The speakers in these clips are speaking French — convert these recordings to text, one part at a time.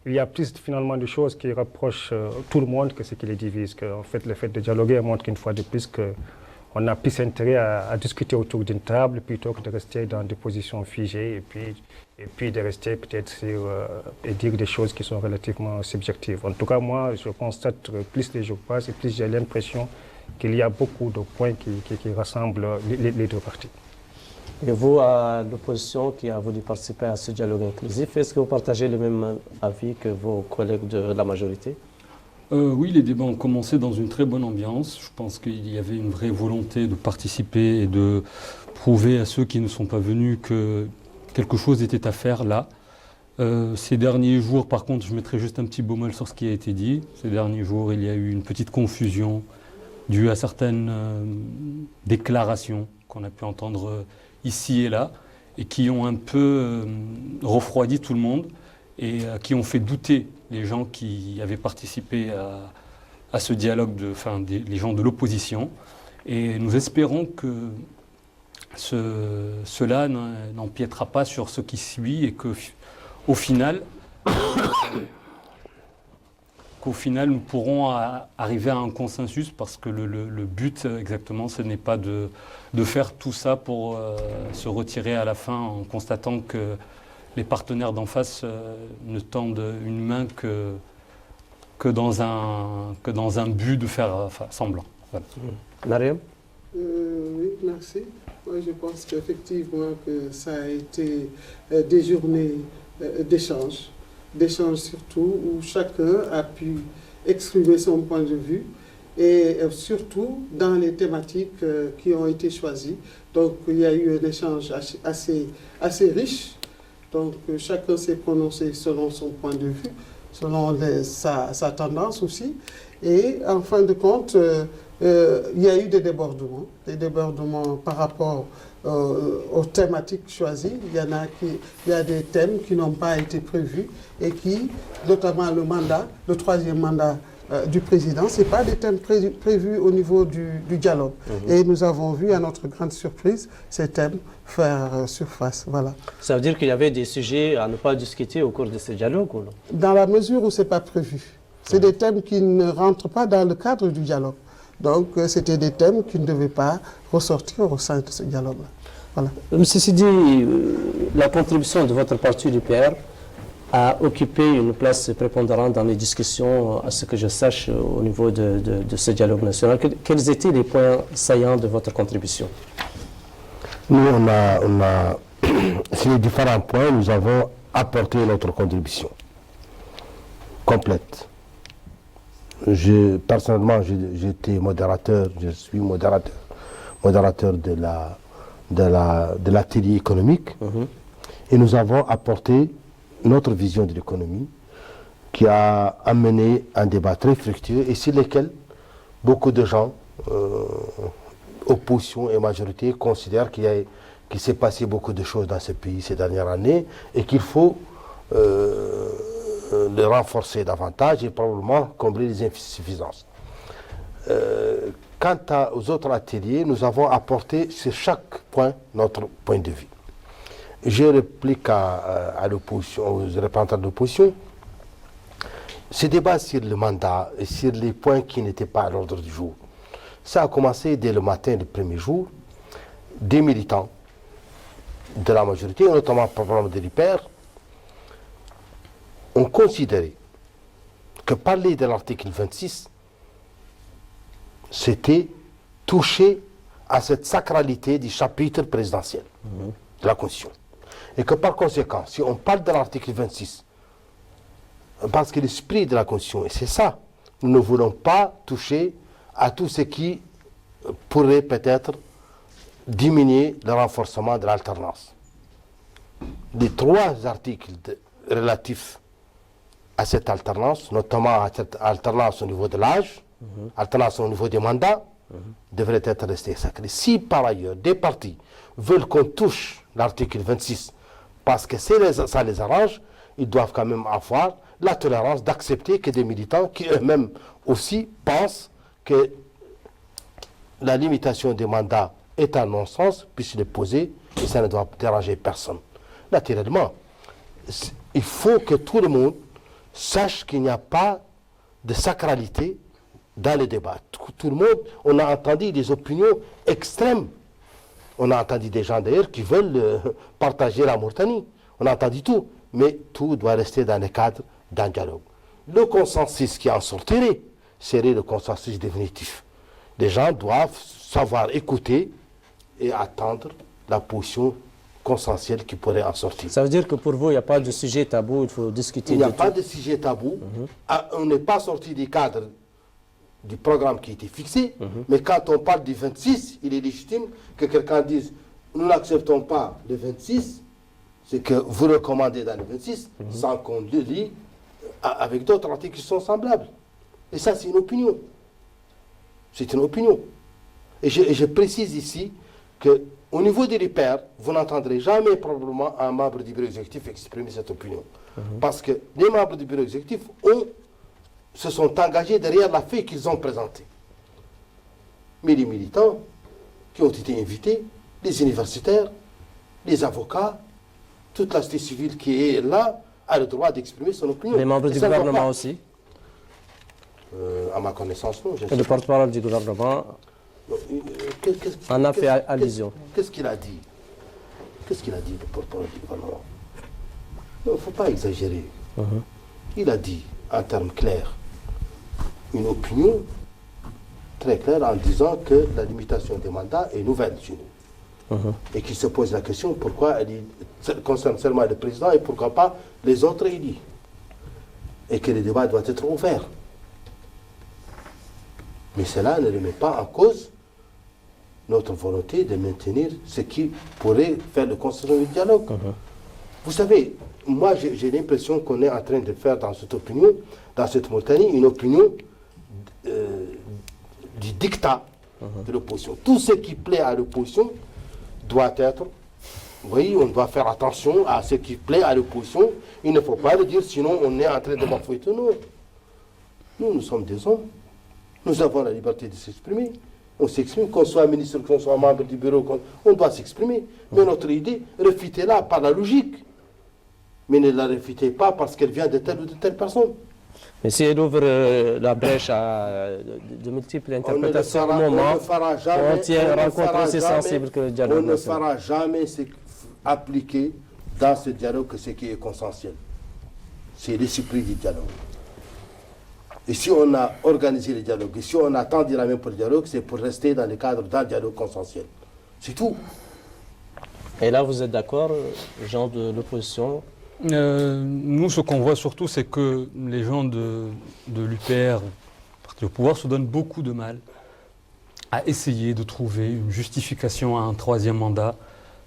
Il y a plus finalement de choses qui rapprochent tout le monde que ce qui les divise. En fait, le fait de dialoguer montre qu'une fois de plus qu'on a plus intérêt à discuter autour d'une table plutôt que de rester dans des positions figées et puis de rester peut-être et dire des choses qui sont relativement subjectives. En tout cas, moi, je constate que plus les jours passent et plus j'ai l'impression qu'il y a beaucoup de points qui rassemblent les deux parties. Et vous, à l'opposition qui a voulu participer à ce dialogue inclusif, est-ce que vous partagez le même avis que vos collègues de la majorité? Oui, les débats ont commencé dans une très bonne ambiance. Je pense qu'il y avait une vraie volonté de participer et de prouver à ceux qui ne sont pas venus que quelque chose était à faire là. Ces derniers jours, par contre, je mettrai juste un petit bémol sur ce qui a été dit. Ces derniers jours, il y a eu une petite confusion due à certaines déclarations qu'on a pu entendre ici et là, et qui ont un peu refroidi tout le monde, et qui ont fait douter les gens qui avaient participé à ce dialogue, les gens de l'opposition. Et nous espérons que cela n'empiétera pas sur ce qui suit, et qu'au final, nous pourrons arriver à un consensus, parce que le but exactement, ce n'est pas de faire tout ça pour se retirer à la fin en constatant que les partenaires d'en face ne tendent une main que dans un but de faire semblant. Voilà. Mariam? Oui, merci. Moi, je pense qu'effectivement que ça a été des journées d'échange surtout, où chacun a pu exprimer son point de vue, et surtout dans les thématiques qui ont été choisies. Donc il y a eu un échange assez riche, donc chacun s'est prononcé selon son point de vue, selon sa tendance aussi, et en fin de compte, il y a eu des débordements par rapport aux thématiques choisies. Il y a des thèmes qui n'ont pas été prévus et qui, notamment le troisième mandat du président, ce n'est pas des thèmes prévus au niveau du dialogue. Et nous avons vu, à notre grande surprise, ces thèmes faire surface. Voilà. Ça veut dire qu'il y avait des sujets à ne pas discuter au cours de ce dialogue, ou non? Dans la mesure où ce n'est pas prévu. C'est des thèmes qui ne rentrent pas dans le cadre du dialogue. Donc, c'était des thèmes qui ne devaient pas ressortir au sein de ce dialogue-là. Voilà. Ceci dit, la contribution de votre parti, l'UPR, a occupé une place prépondérante dans les discussions, à ce que je sache, au niveau de ce dialogue national. Quels étaient les points saillants de votre contribution? Nous, sur les différents points, nous avons apporté notre contribution complète. Personnellement, j'étais modérateur, je suis modérateur de l'atelier économique, et nous avons apporté notre vision de l'économie qui a amené un débat très fructueux et sur lequel beaucoup de gens, opposition et majorité, considèrent qu'il s'est passé beaucoup de choses dans ce pays ces dernières années et qu'il faut le renforcer davantage et probablement combler les insuffisances. Quant aux autres ateliers, nous avons apporté sur chaque point notre point de vue. Je réplique à l'opposition, aux représentants de l'opposition. Ce débat sur le mandat et sur les points qui n'étaient pas à l'ordre du jour, ça a commencé dès le matin, le premier jour. Des militants de la majorité, notamment par exemple de l'UPR, ont considéré que parler de l'article 26, c'était toucher à cette sacralité du chapitre présidentiel de la Constitution. Et que par conséquent, si on parle de l'article 26, parce que l'esprit de la Constitution, et c'est ça, nous ne voulons pas toucher à tout ce qui pourrait peut-être diminuer le renforcement de l'alternance. Les trois articles relatifs à cette alternance, notamment à cette alternance au niveau de l'âge, alternance au niveau des mandats, devraient être restés sacrés. Si par ailleurs des partis veulent qu'on touche l'article 26 parce que ça les arrange, ils doivent quand même avoir la tolérance d'accepter que des militants qui eux-mêmes aussi pensent que la limitation des mandats est un non-sens, puissent les poser et ça ne doit déranger personne. Naturellement, il faut que tout le monde sache qu'il n'y a pas de sacralité dans le débat. Tout le monde, on a entendu des opinions extrêmes. On a entendu des gens d'ailleurs qui veulent partager la Mauritanie. On a entendu tout. Mais tout doit rester dans le cadre d'un dialogue. Le consensus qui en sortirait serait le consensus définitif. Les gens doivent savoir écouter et attendre la position consensuelle qui pourrait en sortir. Ça veut dire que pour vous, il n'y a pas de sujet tabou, il faut discuter Il n'y a de pas tout. de sujet tabou. On n'est pas sorti du cadre du programme qui était fixé, mais quand on parle du 26, il est légitime que quelqu'un dise nous n'acceptons pas le 26, c'est que vous recommandez dans le 26, sans qu'on le dise avec d'autres articles qui sont semblables. Et ça, c'est une opinion. C'est une opinion. Et je précise ici qu'au niveau de l'IPR, vous n'entendrez jamais probablement un membre du bureau exécutif exprimer cette opinion. Parce que les membres du bureau exécutif se sont engagés derrière la feuille qu'ils ont présentée. Mais les militants qui ont été invités, les universitaires, les avocats, toute la société civile qui est là, a le droit d'exprimer son opinion. Les membres Et du ça ne va gouvernement pas. aussi. À ma connaissance, non. Et le porte-parole du gouvernement en a fait allusion. Qu'est-ce qu'il a dit? Qu'est-ce qu'il a dit, le porte-parole du gouvernement? Il ne faut pas exagérer. Il a dit, en termes clairs, une opinion très claire en disant que la limitation des mandats est nouvelle chez nous. Et qu'il se pose la question pourquoi elle concerne seulement le président et pourquoi pas les autres élus. Et que le débat doit être ouvert. Mais cela ne remet pas en cause notre volonté de maintenir ce qui pourrait faire le consensus du dialogue. Vous savez, moi j'ai l'impression qu'on est en train de faire dans cette opinion, dans cette Mauritanie, une opinion du dictat de l'opposition. Tout ce qui plaît à l'opposition doit être, vous voyez, on doit faire attention à ce qui plaît à l'opposition. Il ne faut pas le dire, sinon on est en train de bafouer tout. Non. Nous sommes des hommes. Nous avons la liberté de s'exprimer. On s'exprime, qu'on soit ministre, qu'on soit membre du bureau, on doit s'exprimer. Mais notre idée, refutez-la par la logique. Mais ne la refutez pas parce qu'elle vient de telle ou de telle personne. Mais si elle ouvre la brèche à de multiples interprétations au moment, on tient rencontre aussi sensible que le dialogue on ne national. fera jamais appliquer dans ce dialogue que ce qui est essentiel. C'est l'esprit du dialogue. Et si on a organisé le dialogue, et si on a tendu la main pour le dialogue, c'est pour rester dans le cadre d'un dialogue consensuel. C'est tout. Et là, vous êtes d'accord, gens de l'opposition? Nous, ce qu'on voit surtout, c'est que les gens de l'UPR, parti au pouvoir, se donnent beaucoup de mal à essayer de trouver une justification à un troisième mandat.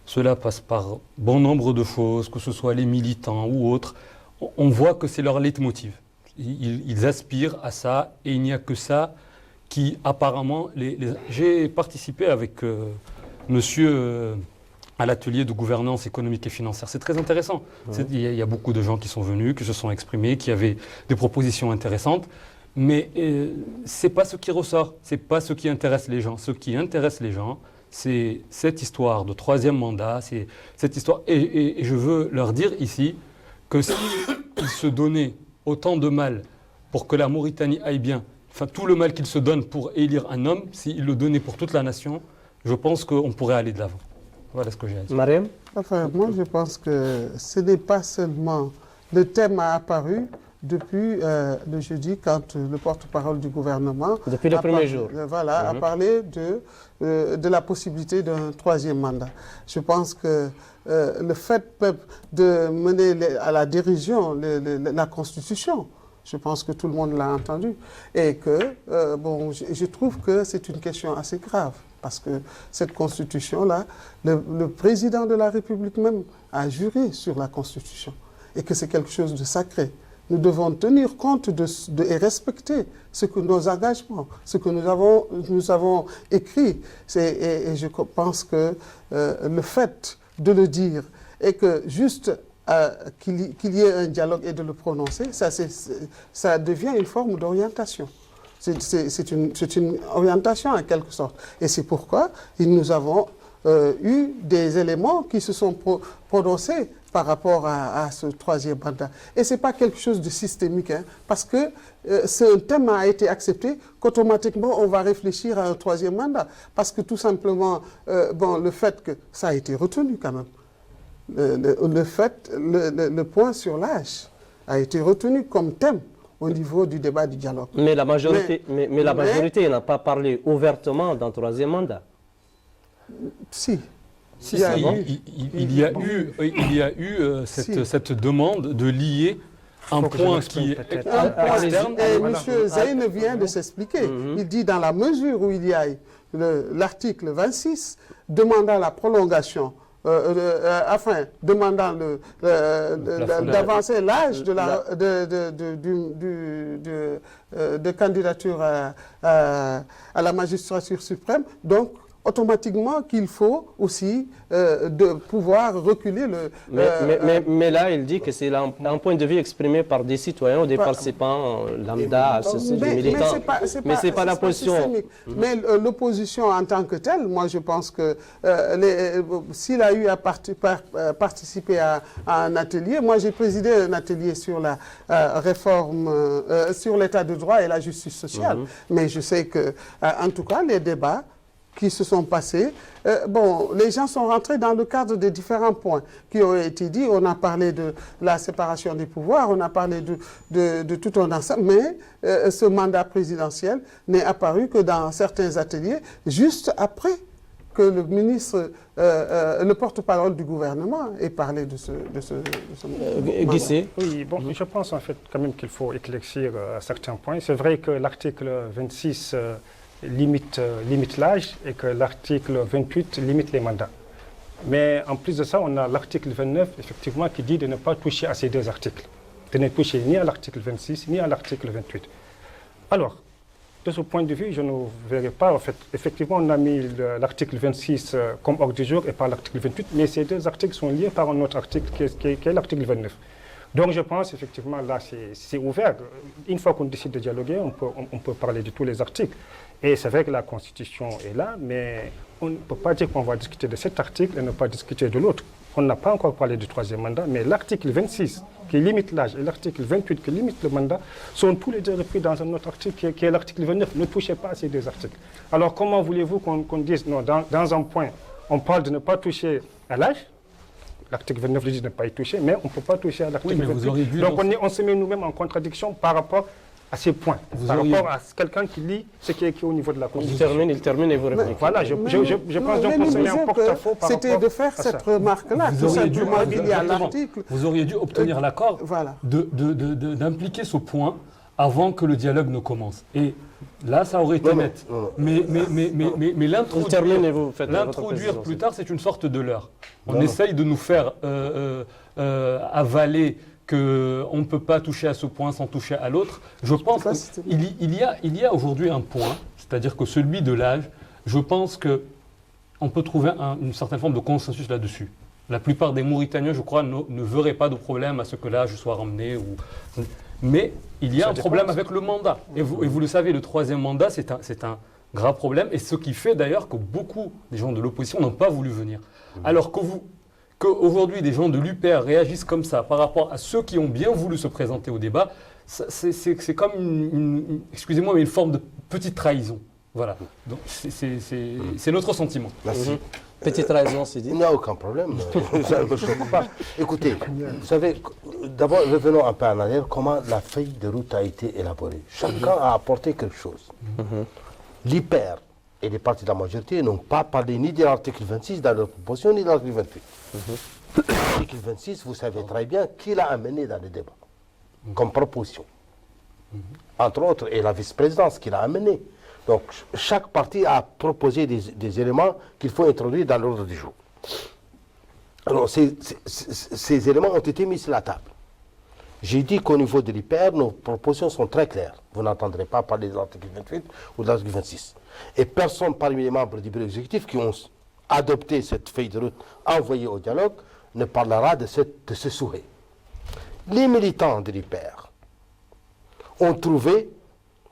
Cela passe par bon nombre de choses, que ce soit les militants ou autres. On voit que c'est leur leitmotiv. Ils aspirent à ça et il n'y a que ça qui apparemment... J'ai participé avec monsieur... à l'atelier de gouvernance économique et financière. C'est très intéressant. Il y a beaucoup de gens qui sont venus, qui se sont exprimés, qui avaient des propositions intéressantes, mais ce n'est pas ce qui ressort, ce n'est pas ce qui intéresse les gens. Ce qui intéresse les gens, c'est cette histoire de troisième mandat, c'est cette histoire. Et je veux leur dire ici que s'ils se donnaient autant de mal pour que la Mauritanie aille bien, enfin tout le mal qu'ils se donnent pour élire un homme, s'ils le donnaient pour toute la nation, je pense qu'on pourrait aller de l'avant. Voilà ce que j'ai à dire. Mariam? Enfin, moi, je pense que ce n'est pas seulement... Le thème a apparu depuis le jeudi, quand le porte-parole du gouvernement... Depuis le premier jour. Voilà, a parlé de la possibilité d'un troisième mandat. Je pense que le fait de mener à la dérision la Constitution, je pense que tout le monde l'a entendu, et que, bon, je trouve que c'est une question assez grave. Parce que cette Constitution-là, le président de la République même a juré sur la Constitution et que c'est quelque chose de sacré. Nous devons tenir compte et respecter nos engagements, ce que nous avons écrit. Et je pense que le fait de le dire et que juste qu'il y ait un dialogue et de le prononcer, ça devient une forme d'orientation. C'est une orientation en quelque sorte. Et c'est pourquoi nous avons eu des éléments qui se sont prononcés par rapport à ce troisième mandat. Et ce n'est pas quelque chose de systémique, hein, parce que ce thème a été accepté qu'automatiquement on va réfléchir à un troisième mandat. Parce que tout simplement, le fait que ça a été retenu quand même, le point sur l'âge a été retenu comme thème au niveau du débat du dialogue. Mais la majorité, la majorité n'a pas parlé ouvertement d'un troisième mandat. Si. Il y a eu cette demande de lier un point qui est externe. Et M. Zaïne vient de s'expliquer. Il dit dans la mesure où il y a l'article 26 demandant la prolongation, demandant d'avancer l'âge de candidature à la magistrature suprême, donc automatiquement qu'il faut aussi de pouvoir reculer le... mais là, il dit que c'est un point de vue exprimé par des citoyens ou des participants lambda, des militants. Mais ce n'est pas la position. Mais l'opposition en tant que telle, moi je pense que s'il a eu à participer à un atelier, moi j'ai présidé un atelier sur la réforme, sur l'état de droit et la justice sociale. Mais je sais que, en tout cas, les débats qui se sont passés, les gens sont rentrés dans le cadre des différents points qui ont été dit. On a parlé de la séparation des pouvoirs, on a parlé de tout un ensemble, mais ce mandat présidentiel n'est apparu que dans certains ateliers, juste après que le ministre, le porte-parole du gouvernement ait parlé de ce Guissé. Oui, je pense en fait quand même qu'il faut éclaircir à certains points. C'est vrai que l'article 26 limite l'âge et que l'article 28 limite les mandats. Mais en plus de ça, on a l'article 29, effectivement, qui dit de ne pas toucher à ces deux articles. De ne toucher ni à l'article 26, ni à l'article 28. Alors, de ce point de vue, je ne verrai pas, en fait, effectivement, on a mis l'article 26 comme ordre du jour et pas l'article 28, mais ces deux articles sont liés par un autre article qui est l'article 29. Donc je pense effectivement là c'est ouvert. Une fois qu'on décide de dialoguer, on peut parler de tous les articles. Et c'est vrai que la Constitution est là, mais on ne peut pas dire qu'on va discuter de cet article et ne pas discuter de l'autre. On n'a pas encore parlé du troisième mandat, mais l'article 26 qui limite l'âge et l'article 28 qui limite le mandat sont tous les deux repris dans un autre article qui est l'article 29. Ne touchez pas à ces deux articles. Alors comment voulez-vous qu'on dise, non, dans un point, on parle de ne pas toucher à l'âge. L'article 29 dit de ne pas y toucher, mais on ne peut pas toucher à l'article 28. Donc on se met nous-mêmes en contradiction par rapport à ces points, par rapport à quelqu'un qui lit ce qui est écrit au niveau de la Constitution. Il termine et vous répondez. Voilà, je pense donc qu'on se met en porte-à-faux par rapport à ça. C'était de faire cette remarque-là, tout simplement, il y a l'article. Vous auriez dû obtenir l'accord d'impliquer ce point avant que le dialogue ne commence. Et là, ça aurait été net. Mais l'introduire plus tard, c'est une sorte de leurre. On essaye de nous faire avaler qu'on ne peut pas toucher à ce point sans toucher à l'autre. Je pense qu'il y a aujourd'hui un point, c'est-à-dire que celui de l'âge, je pense qu'on peut trouver une certaine forme de consensus là-dessus. La plupart des Mauritaniens, je crois, ne verraient pas de problème à ce que l'âge soit ramené. Mais il y a un problème avec le mandat. Et vous le savez, le troisième mandat, c'est un grave problème. Et ce qui fait d'ailleurs que beaucoup des gens de l'opposition n'ont pas voulu venir. Alors qu'aujourd'hui, des gens de l'UPR réagissent comme ça par rapport à ceux qui ont bien voulu se présenter au débat, c'est comme excusez-moi, mais une forme de petite trahison. Voilà. Donc c'est notre sentiment. Merci. Petite trahison, c'est dit. Il n'y a aucun problème. Ça ne me choque pas. Écoutez, vous savez, d'abord, revenons un peu en arrière, comment la feuille de route a été élaborée. Chacun a apporté quelque chose. L'IPR et les partis de la majorité n'ont pas parlé ni de l'article 26 dans leur proposition, ni de l'article 28. L'article 26, vous savez très bien qui l'a amené dans le débat, comme proposition. Entre autres, et la vice-présidence qui l'a amené. Donc, chaque parti a proposé des éléments qu'il faut introduire dans l'ordre du jour. Alors, ces éléments ont été mis sur la table. J'ai dit qu'au niveau de l'IPR, nos propositions sont très claires. Vous n'entendrez pas parler de l'article 28 ou de l'article 26. Et personne parmi les membres du bureau exécutif qui ont adopté cette feuille de route envoyée au dialogue ne parlera de ce souhait. Les militants de l'IPR ont trouvé,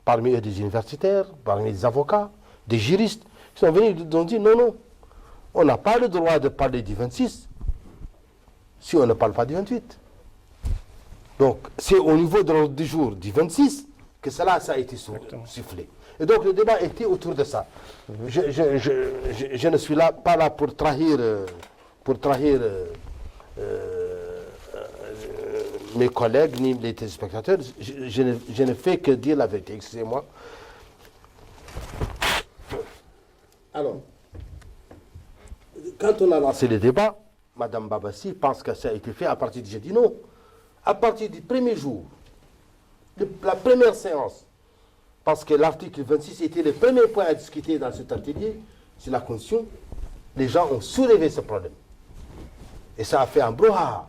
parmi eux des universitaires, parmi des avocats, des juristes, qui sont venus et ont dit non, On n'a pas le droit de parler du 26 si on ne parle pas du 28. Donc, c'est au niveau de l'ordre du jour du 26 que cela ça a été soufflé. Et donc, le débat était autour de ça. Je ne suis pas là pour trahir mes collègues ni les téléspectateurs. Je ne fais que dire la vérité. Excusez-moi. Alors, quand on a lancé le débat, Mme Babassi pense que ça a été fait à partir du jeudi. Non. À partir du premier jour, de la première séance, parce que l'article 26 était le premier point à discuter dans cet atelier sur la Constitution, les gens ont soulevé ce problème. Et ça a fait un brouhaha.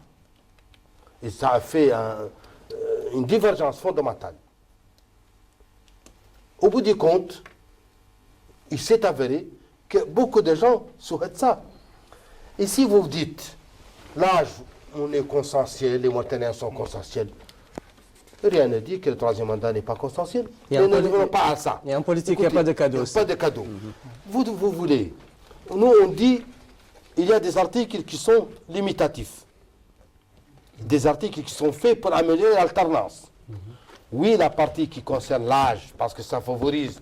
Et ça a fait une divergence fondamentale. Au bout du compte, il s'est avéré que beaucoup de gens souhaitent ça. Et si vous dites, l'âge, on est consensuel, les Mauritaniens sont consensuels, rien ne dit que le troisième mandat n'est pas consensuel. Mais nous ne revenons pas à ça. Et en politique, il n'y a pas de cadeau. Pas de cadeau. Vous voulez. Nous, on dit, il y a des articles qui sont limitatifs. Des articles qui sont faits pour améliorer l'alternance. Oui, la partie qui concerne l'âge, parce que ça favorise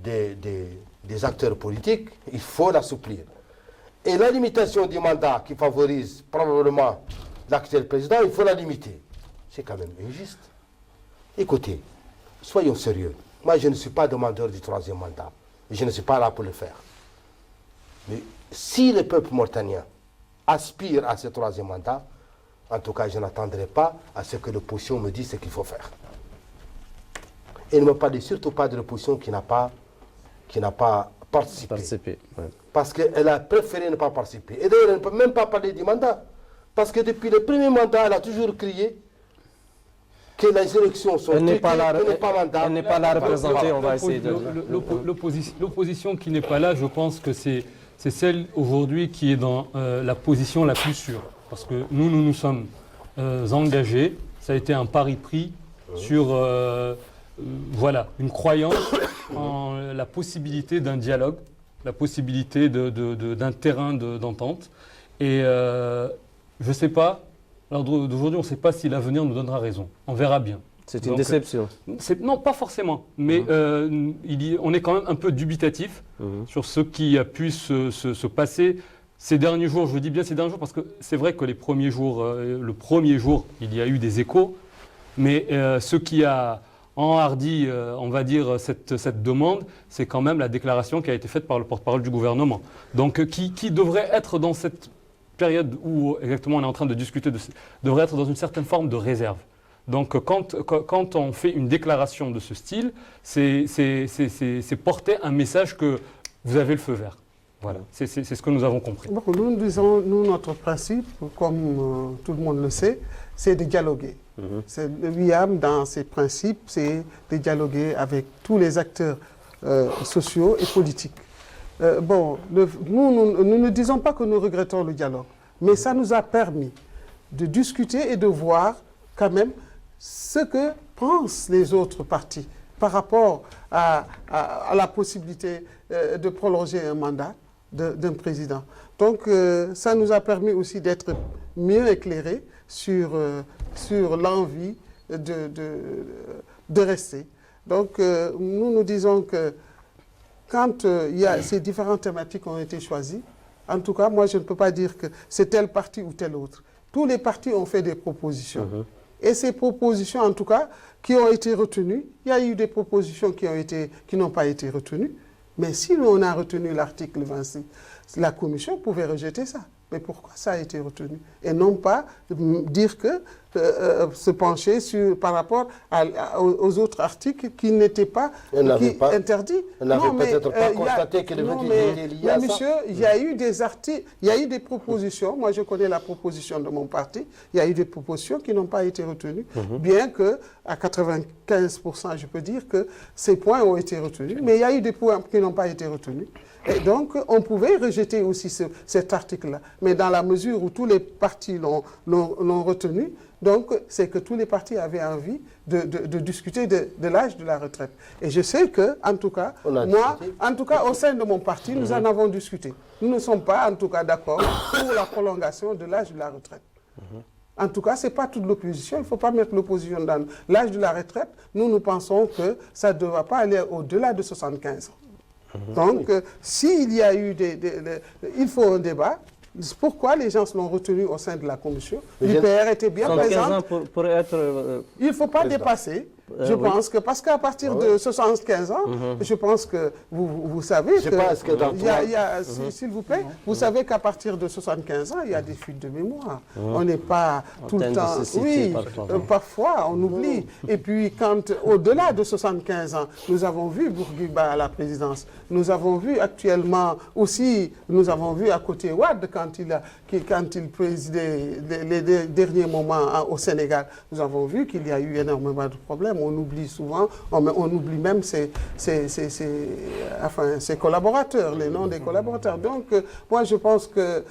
des acteurs politiques, il faut l'assouplir. Et la limitation du mandat qui favorise probablement l'actuel président, il faut la limiter. C'est quand même injuste. Écoutez, soyons sérieux. Moi, je ne suis pas demandeur du troisième mandat. Et je ne suis pas là pour le faire. Mais si le peuple mauritanien aspire à ce troisième mandat, en tout cas, je n'attendrai pas à ce que l'opposition me dise ce qu'il faut faire. Et ne me parlez surtout pas de l'opposition qui n'a pas participé. Ouais. Parce qu'elle a préféré ne pas participer. Et d'ailleurs, elle ne peut même pas parler du mandat. Parce que depuis le premier mandat, elle a toujours crié que les élections sont Elle n'est pas là, mandat. elle n'est pas là représentée, on va essayer de... L'opposition qui n'est pas là, je pense que c'est celle aujourd'hui qui est dans la position la plus sûre. Parce que nous sommes engagés, ça a été un pari pris sur voilà, une croyance en la possibilité d'un dialogue, la possibilité d'un terrain d'entente. Et je ne sais pas, d'aujourd'hui, on ne sait pas si l'avenir nous donnera raison. On verra bien. C'est une déception. Non, pas forcément, mais on est quand même un peu dubitatif sur ce qui a pu se passer ces derniers jours. Je dis bien ces derniers jours parce que c'est vrai que le premier jour, il y a eu des échos, mais ce qui a enhardi, on va dire, cette demande, c'est quand même la déclaration qui a été faite par le porte-parole du gouvernement. Donc, qui devrait être dans cette période où exactement on est en train de discuter, devrait être dans une certaine forme de réserve. Donc, quand on fait une déclaration de ce style, c'est porter un message que vous avez le feu vert. Voilà, c'est ce que nous avons compris. Bon, nous disons, notre principe, comme tout le monde le sait, c'est de dialoguer. Le WIAM, dans ses principes, c'est de dialoguer avec tous les acteurs sociaux et politiques. Nous ne disons pas que nous regrettons le dialogue, mais ça nous a permis de discuter et de voir quand même ce que pensent les autres partis par rapport à la possibilité de prolonger un mandat d'un président. Donc, ça nous a permis aussi d'être mieux éclairés sur l'envie de rester. Donc, nous disons que quand il y a ces différentes thématiques qui ont été choisies, en tout cas, moi, je ne peux pas dire que c'est tel parti ou tel autre. Tous les partis ont fait des propositions. Et ces propositions, en tout cas, qui ont été retenues, il y a eu des propositions qui n'ont pas été retenues. Mais si on a retenu l'article 26, la Commission pouvait rejeter ça. Mais pourquoi ça a été retenu? Et non pas dire que se pencher par rapport aux autres articles qui n'étaient pas interdits. Elle n'avait peut-être pas constaté que le 28 était lié à ça. Mais monsieur, il y a eu des articles, il y a eu des propositions. Moi, je connais la proposition de mon parti. Il y a eu des propositions qui n'ont pas été retenues. Bien que, à 95%, je peux dire que ces points ont été retenus. Mais il y a eu des points qui n'ont pas été retenus. Et donc, on pouvait rejeter aussi cet article-là. Mais dans la mesure où tous les partis l'ont retenu, Donc, c'est que tous les partis avaient envie de discuter de l'âge de la retraite. Et je sais que, en tout cas, au sein de mon parti, nous en avons discuté. Nous ne sommes pas, en tout cas, d'accord pour la prolongation de l'âge de la retraite. En tout cas, ce n'est pas toute l'opposition. Il ne faut pas mettre l'opposition dans l'âge de la retraite. Nous pensons que ça ne doit pas aller au-delà de 75 ans. Donc, s'il y a eu il faut un débat. Pourquoi les gens l'ont retenu au sein de la commission? L'UPR était bien présent. Pour être... Il ne faut pas dépasser. Je pense que, parce qu'à partir de 75 ans, je pense que vous savez s'il vous plaît, vous savez qu'à partir de 75 ans, il y a des fuites de mémoire. On n'est pas tout le temps... Oui, parfois, on oublie. Et puis, quand, au-delà de 75 ans, nous avons vu Bourguiba à la présidence, nous avons vu actuellement aussi, nous avons vu à côté Wade, quand il présidait les derniers moments au Sénégal, nous avons vu qu'il y a eu énormément de problèmes. On oublie souvent, on oublie même ses collaborateurs, les noms des collaborateurs. Donc, moi, je pense que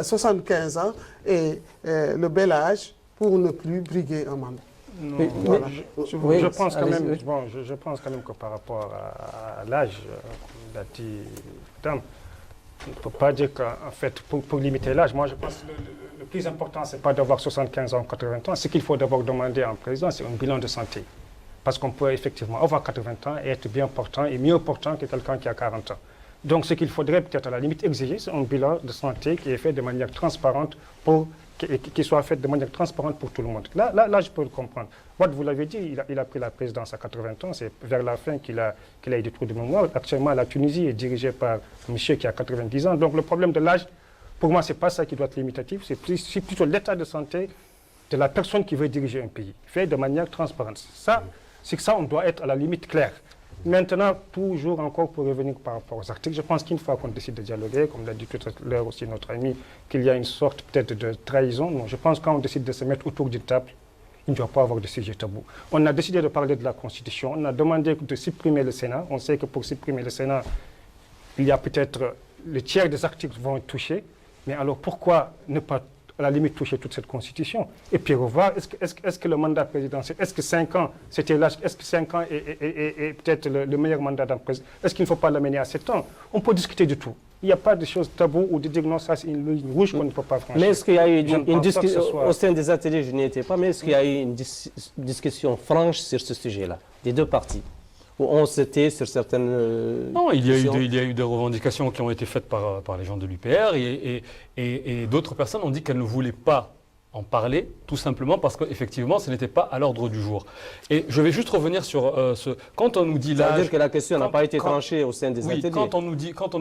75 ans est le bel âge pour ne plus briguer un mandat. Voilà. Je pense quand même que par rapport à l'âge, l'a dit Dame, on ne peut pas dire qu'en fait, pour limiter l'âge, moi je pense que le plus important, ce n'est pas d'avoir 75 ans ou 80 ans. Ce qu'il faut d'abord demander à un président, c'est un bilan de santé. Parce qu'on peut effectivement avoir 80 ans et être bien portant et mieux portant que quelqu'un qui a 40 ans. Donc ce qu'il faudrait peut-être à la limite exiger, c'est un bilan de santé qui est fait de manière transparente qui soit fait de manière transparente pour tout le monde. Là, je peux le comprendre. Vous l'avez dit, il a pris la présidence à 80 ans, c'est vers la fin qu'il a eu des trous de mémoire. Actuellement, la Tunisie est dirigée par un monsieur qui a 90 ans. Donc le problème de l'âge, pour moi, ce n'est pas ça qui doit être limitatif, c'est plutôt l'état de santé de la personne qui veut diriger un pays, fait de manière transparente. C'est que ça, on doit être à la limite clair. Maintenant, toujours encore pour revenir par rapport aux articles, je pense qu'une fois qu'on décide de dialoguer, comme l'a dit tout à l'heure aussi notre ami, qu'il y a une sorte peut-être de trahison. Non, je pense que quand on décide de se mettre autour d'une table, il ne doit pas avoir de sujet tabou. On a décidé de parler de la Constitution, on a demandé de supprimer le Sénat. On sait que pour supprimer le Sénat, il y a peut-être le tiers des articles vont être touchés. Mais alors pourquoi ne pas à la limite toucher toute cette Constitution et puis revoir, est-ce que le mandat présidentiel, est-ce que 5 ans, c'était l'âge, est-ce que 5 ans est peut-être le meilleur mandat d'un président? Est-ce qu'il ne faut pas l'amener à 7 ans? On peut discuter de tout. Il n'y a pas de choses taboues ou de dire non, ça c'est une ligne rouge qu'on ne peut pas franchir. Mais est-ce qu'il y a eu une discussion, au sein des ateliers, je n'y étais pas, mais est-ce qu'il y a eu une discussion franche sur ce sujet-là, des deux partis? Où on s'était sur certaines... Non, il y a eu des revendications qui ont été faites par les gens de l'UPR et d'autres personnes ont dit qu'elles ne voulaient pas en parler, tout simplement parce qu'effectivement, ce n'était pas à l'ordre du jour. Et je vais juste revenir sur ce... Quand on nous dit l'âge... Ça veut dire que la question n'a pas été tranchée au sein des ateliers. Quand on nous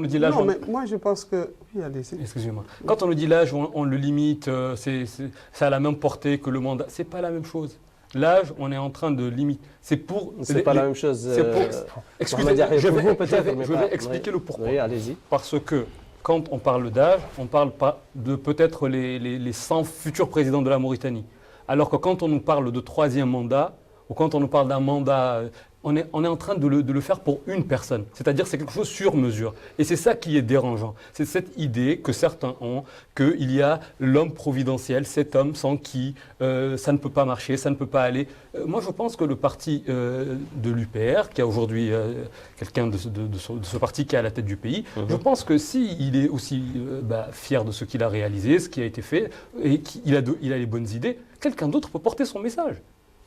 dit l'âge... Non, mais moi je pense que... Oui, allez-y. Excusez-moi. Quand on nous dit l'âge, on le limite, ça a la même portée que le mandat. Ce n'est pas la même chose. L'âge, on est en train de limiter. C'est pour... C'est pas la même chose. Excusez-moi, je vais expliquer le pourquoi. Oui, allez-y. Parce que quand on parle d'âge, on ne parle pas de peut-être les 100 futurs présidents de la Mauritanie. Alors que quand on nous parle de troisième mandat, ou quand on nous parle d'un mandat, on est en train de le faire pour une personne. C'est-à-dire c'est quelque chose sur mesure. Et c'est ça qui est dérangeant. C'est cette idée que certains ont, qu'il y a l'homme providentiel, cet homme sans qui ça ne peut pas marcher, ça ne peut pas aller. Moi, je pense que le parti de l'UPR, qui a aujourd'hui quelqu'un de ce parti qui est à la tête du pays, je pense que s'il est aussi fier de ce qu'il a réalisé, ce qui a été fait, et qu'il a les bonnes idées, quelqu'un d'autre peut porter son message.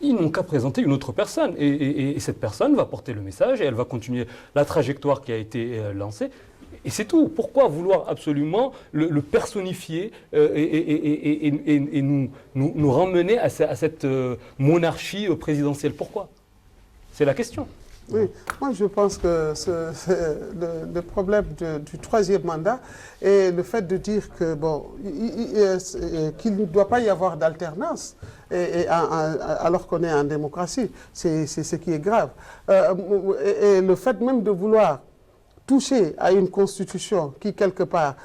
Ils n'ont qu'à présenter une autre personne et cette personne va porter le message et elle va continuer la trajectoire qui a été lancée. Et c'est tout. Pourquoi vouloir absolument le personnifier et nous ramener à cette monarchie présidentielle? Pourquoi? C'est la question. Oui, moi je pense que le problème du troisième mandat est le fait de dire que qu'il ne doit pas y avoir d'alternance alors qu'on est en démocratie. C'est ce qui est grave. Et le fait même de vouloir toucher à une constitution qui, quelque part,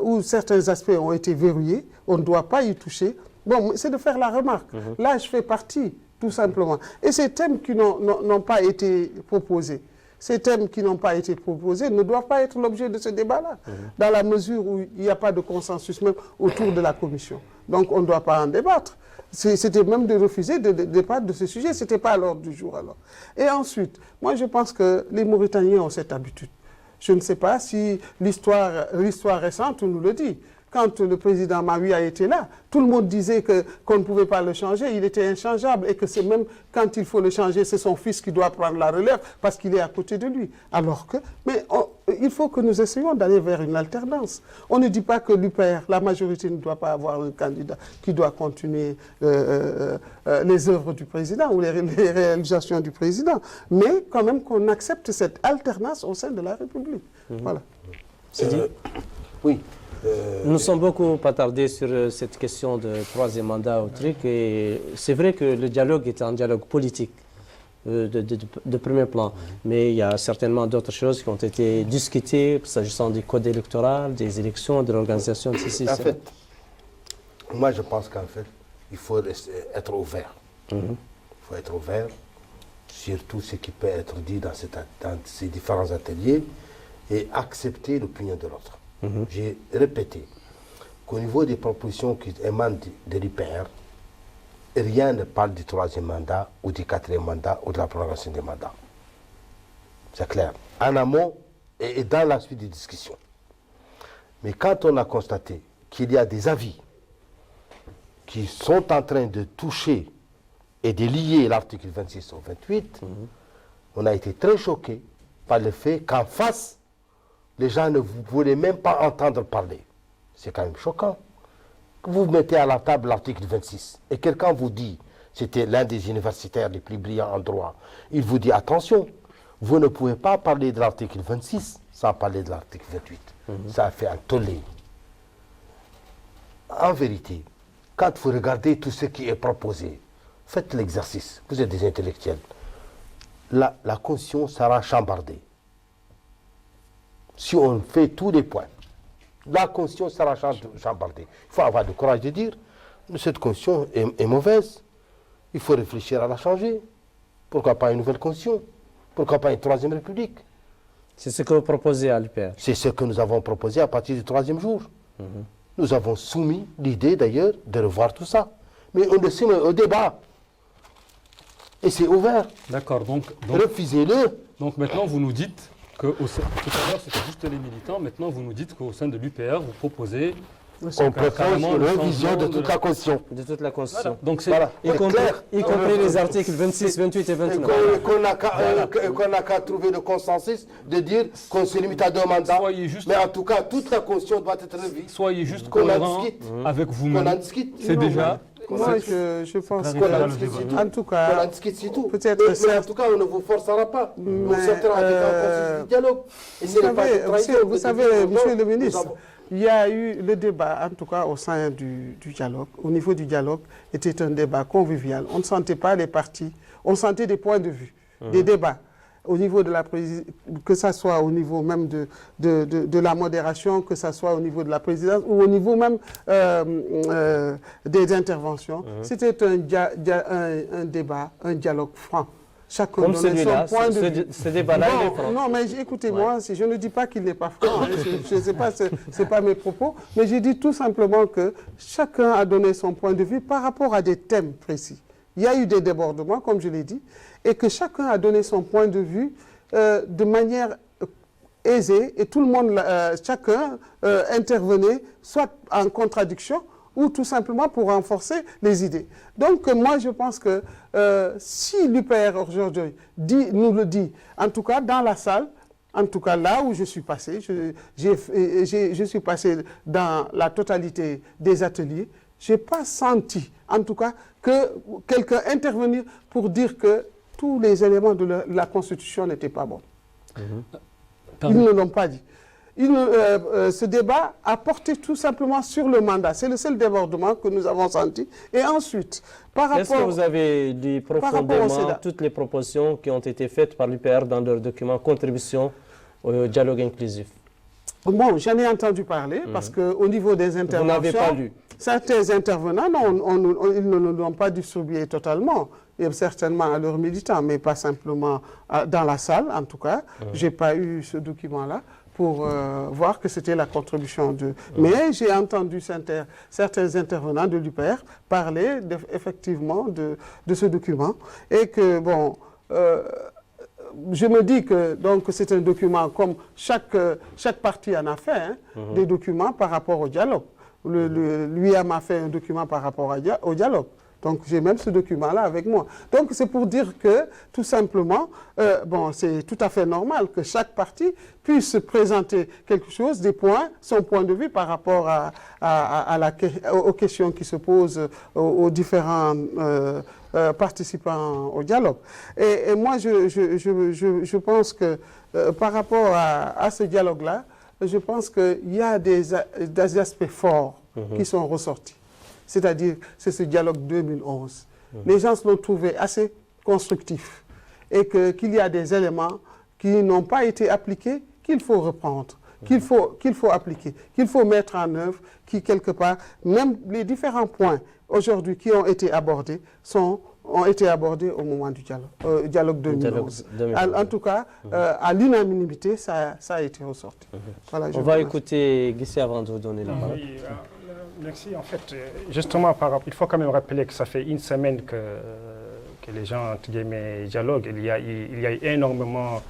où certains aspects ont été verrouillés, on ne doit pas y toucher. Bon, c'est de faire la remarque. Là, je fais partie. Tout simplement. Et ces thèmes qui n'ont pas été proposés, ne doivent pas être l'objet de ce débat-là, dans la mesure où il n'y a pas de consensus même autour de la commission. Donc on ne doit pas en débattre. C'était même de refuser de débattre de ce sujet. Ce n'était pas à l'ordre du jour alors. Et ensuite, moi je pense que les Mauritaniens ont cette habitude. Je ne sais pas si l'histoire récente nous le dit. Quand le président Maui a été là, tout le monde disait qu'on ne pouvait pas le changer, il était inchangeable et que c'est même quand il faut le changer, c'est son fils qui doit prendre la relève parce qu'il est à côté de lui. Alors que, mais il faut que nous essayions d'aller vers une alternance. On ne dit pas que l'UPR, la majorité ne doit pas avoir un candidat qui doit continuer les œuvres du président ou les réalisations du président, mais quand même qu'on accepte cette alternance au sein de la République. Voilà. C'est dit. Oui. Nous sommes beaucoup attardés sur cette question de troisième mandat au truc et c'est vrai que le dialogue est un dialogue politique de premier plan, mais il y a certainement d'autres choses qui ont été discutées s'agissant du code électoral, des élections, de l'organisation de ceci. En fait, moi je pense qu'en fait, il faut être ouvert. Il faut être ouvert sur tout ce qui peut être dit dans ces différents ateliers et accepter l'opinion de l'autre. J'ai répété qu'au niveau des propositions qui émanent de l'IPR, rien ne parle du troisième mandat ou du quatrième mandat ou de la prolongation des mandats. C'est clair. En amont et dans la suite des discussions. Mais quand on a constaté qu'il y a des avis qui sont en train de toucher et de lier l'article 26 au 28, on a été très choqués par le fait qu'en face, les gens ne voulaient même pas entendre parler. C'est quand même choquant. Vous mettez à la table l'article 26 et quelqu'un vous dit, c'était l'un des universitaires les plus brillants en droit, il vous dit attention, vous ne pouvez pas parler de l'article 26 sans parler de l'article 28. Ça a fait un tollé. En vérité, quand vous regardez tout ce qui est proposé, faites l'exercice, vous êtes des intellectuels, la Constitution sera chambardée. Si on fait tous les points, la Constitution sera chambardée. Il faut avoir le courage de dire, cette Constitution est mauvaise, il faut réfléchir à la changer. Pourquoi pas une nouvelle Constitution? Pourquoi pas une troisième République? C'est ce que vous proposez à l'UPR. C'est ce que nous avons proposé à partir du troisième jour. Nous avons soumis l'idée d'ailleurs de revoir tout ça. Mais on le soumet au débat. Et c'est ouvert. D'accord, donc refusez-le. Donc maintenant vous nous dites que tout à l'heure c'était juste les militants, maintenant vous nous dites qu'au sein de l'UPR vous proposez on propose une révision de toute la Constitution. De toute la Constitution. Voilà. Donc c'est voilà. Y compris les articles 26, 28 et 29. Qu'on n'a qu'à trouver le consensus de dire qu'on se limite à 2 mandats. Mais en tout cas, toute la Constitution doit être revue. Soyez juste cohérent avec vous-même. Qu'on en discute. C'est déjà... Moi, je pense qu'on en discute. En tout cas, qu'on en discute, c'est tout. Peut-être mais en tout cas, on ne vous forcera pas. On sortira avec un processus de dialogue. Vous savez, monsieur le ministre, il y a eu le débat, en tout cas au sein du dialogue, au niveau du dialogue, était un débat convivial. On ne sentait pas les partis, on sentait des points de vue, des débats. Au niveau de la que ce soit au niveau même de la modération, que ce soit au niveau de la présidence ou au niveau même des interventions. C'était un débat, un dialogue franc. Chacun comme donnait son point de vue. Ce débat-là, il est franc. Non, mais écoutez-moi, je ne dis pas qu'il n'est pas franc, je ne sais pas, ce n'est pas mes propos, mais je dis tout simplement que chacun a donné son point de vue par rapport à des thèmes précis. Il y a eu des débordements, comme je l'ai dit, et que chacun a donné son point de vue de manière aisée, et tout le monde, chacun intervenait soit en contradiction, ou tout simplement pour renforcer les idées. Donc moi je pense que si l'UPR aujourd'hui nous le dit, en tout cas dans la salle, en tout cas là où je suis passé, je suis passé dans la totalité des ateliers, je n'ai pas senti en tout cas que quelqu'un intervenir pour dire que tous les éléments de la Constitution n'étaient pas bons. Ils ne l'ont pas dit. Ce débat a porté tout simplement sur le mandat. C'est le seul débordement que nous avons senti. Et ensuite, par rapport... Est-ce que vous avez lu profondément toutes les propositions qui ont été faites par l'UPR dans leur document Contribution au dialogue inclusif? Bon, j'en ai entendu parler parce qu'au niveau des interventions... Vous n'avez pas lu? Certains intervenants, ils ne l'ont pas distribué totalement. Et certainement à leurs militants, mais pas simplement dans la salle, en tout cas. Je n'ai pas eu ce document-là pour voir que c'était la contribution de... Mais j'ai entendu certains intervenants de l'UPR parler effectivement de ce document et que, bon, je me dis que donc c'est un document comme chaque parti en a fait, hein, des documents par rapport au dialogue. L'UIAM a fait un document par rapport au dialogue. Donc j'ai même ce document-là avec moi. Donc c'est pour dire que, tout simplement, bon, c'est tout à fait normal que chaque parti puisse présenter quelque chose, des points, son point de vue par rapport aux questions qui se posent aux différents participants au dialogue. Et moi, je pense que par rapport à ce dialogue-là, je pense qu'il y a des aspects forts qui sont ressortis. C'est-à-dire, c'est ce dialogue 2011. Les gens l'ont trouvé assez constructif et qu'il y a des éléments qui n'ont pas été appliqués, qu'il faut reprendre, qu'il faut appliquer, qu'il faut mettre en œuvre, qui quelque part, même les différents points aujourd'hui qui ont été abordés ont été abordés au moment du dialogue 2011. En tout cas, à l'unanimité, ça a été ressorti. Voilà, on va écouter Guissé avant de vous donner la parole. Merci. En fait, justement, il faut quand même rappeler que ça fait une semaine que les gens, entre guillemets, dialoguent. Il y a énormément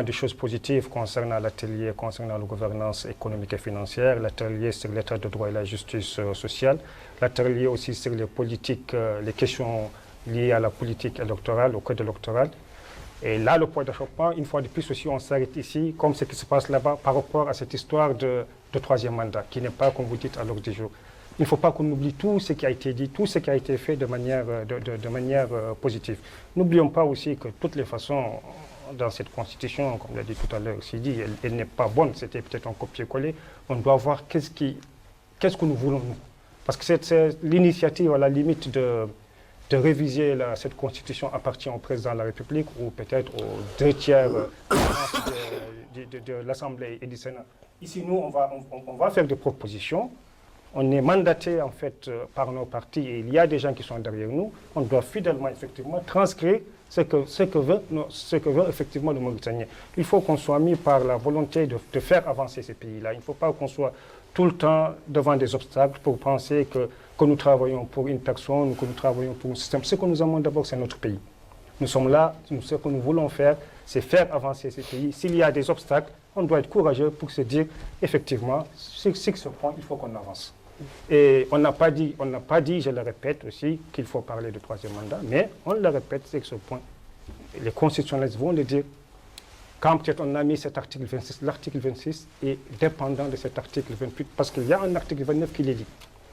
de choses positives concernant l'atelier, concernant la gouvernance économique et financière, l'atelier sur l'état de droit et la justice sociale, l'atelier aussi sur les politiques, les questions liées à la politique électorale, au code électoral. Et là, le point d'achoppement, une fois de plus aussi, on s'arrête ici, comme ce qui se passe là-bas, par rapport à cette histoire de troisième mandat, qui n'est pas, comme vous dites, à l'ordre du jour. Il ne faut pas qu'on oublie tout ce qui a été dit, tout ce qui a été fait de manière positive. N'oublions pas aussi que, de toutes les façons, dans cette constitution, comme l'a dit tout à l'heure Sidi, elle n'est pas bonne, c'était peut-être un copier-coller. On doit voir qu'est-ce que nous voulons, nous. Parce que c'est l'initiative, à la limite, de réviser cette constitution appartient au président de la République ou peut-être aux 2/3 de l'Assemblée et du Sénat. Ici, nous, on va faire des propositions. On est mandaté, en fait, par nos partis et il y a des gens qui sont derrière nous. On doit fidèlement, effectivement, transcrire ce que veut effectivement le Mauritanien. Il faut qu'on soit mis par la volonté de faire avancer ces pays-là. Il ne faut pas qu'on soit tout le temps devant des obstacles pour penser que nous travaillons pour une personne, que nous travaillons pour un système. Ce que nous aimons d'abord, c'est notre pays. Nous sommes là, ce que nous voulons faire, c'est faire avancer ces pays. S'il y a des obstacles, on doit être courageux pour se dire, effectivement, sur ce point, il faut qu'on avance. Et on n'a pas dit, je le répète aussi, qu'il faut parler de troisième mandat, mais on le répète, c'est que ce point, les constitutionnalistes vont le dire. Quand peut-être on a mis cet article 26, l'article 26 est dépendant de cet article 28, parce qu'il y a un article 29 qui les dit.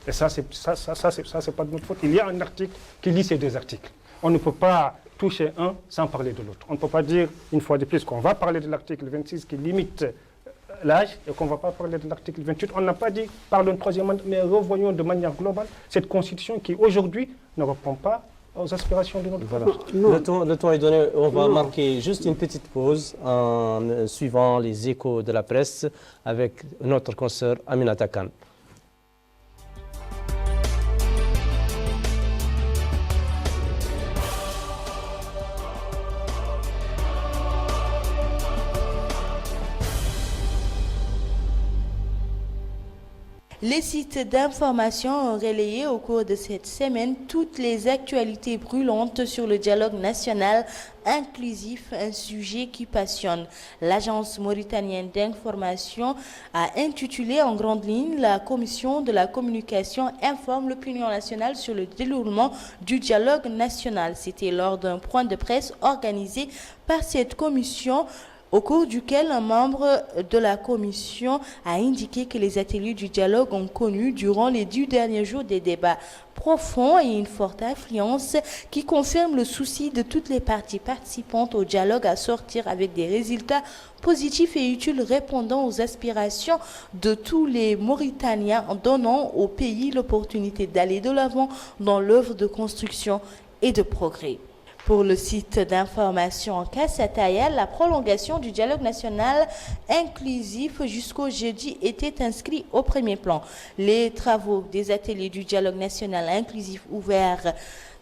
Et ça, c'est pas de notre faute. Il y a un article qui lit ces deux articles. On ne peut pas toucher un sans parler de l'autre. On ne peut pas dire, une fois de plus, qu'on va parler de l'article 26 qui limite l'âge et qu'on ne va pas parler de l'article 28. On n'a pas dit, parlons de troisième mandat, mais revoyons de manière globale cette constitution qui, aujourd'hui, ne répond pas aux aspirations de notre peuple. Le temps est donné. On va marquer juste une petite pause en suivant les échos de la presse avec notre consoeur Aminata Khan. Les sites d'information ont relayé au cours de cette semaine toutes les actualités brûlantes sur le dialogue national inclusif, un sujet qui passionne. L'agence mauritanienne d'information a intitulé en grande ligne la commission de la communication informe l'opinion nationale sur le déroulement du dialogue national. C'était lors d'un point de presse organisé par cette commission, au cours duquel un membre de la commission a indiqué que les ateliers du dialogue ont connu durant les 10 derniers jours des débats profonds et une forte affluence qui confirme le souci de toutes les parties participantes au dialogue à sortir avec des résultats positifs et utiles répondant aux aspirations de tous les Mauritaniens en donnant au pays l'opportunité d'aller de l'avant dans l'œuvre de construction et de progrès. Pour le site d'information Kassataya, la prolongation du dialogue national inclusif jusqu'au jeudi était inscrite au premier plan. Les travaux des ateliers du dialogue national inclusif ouverts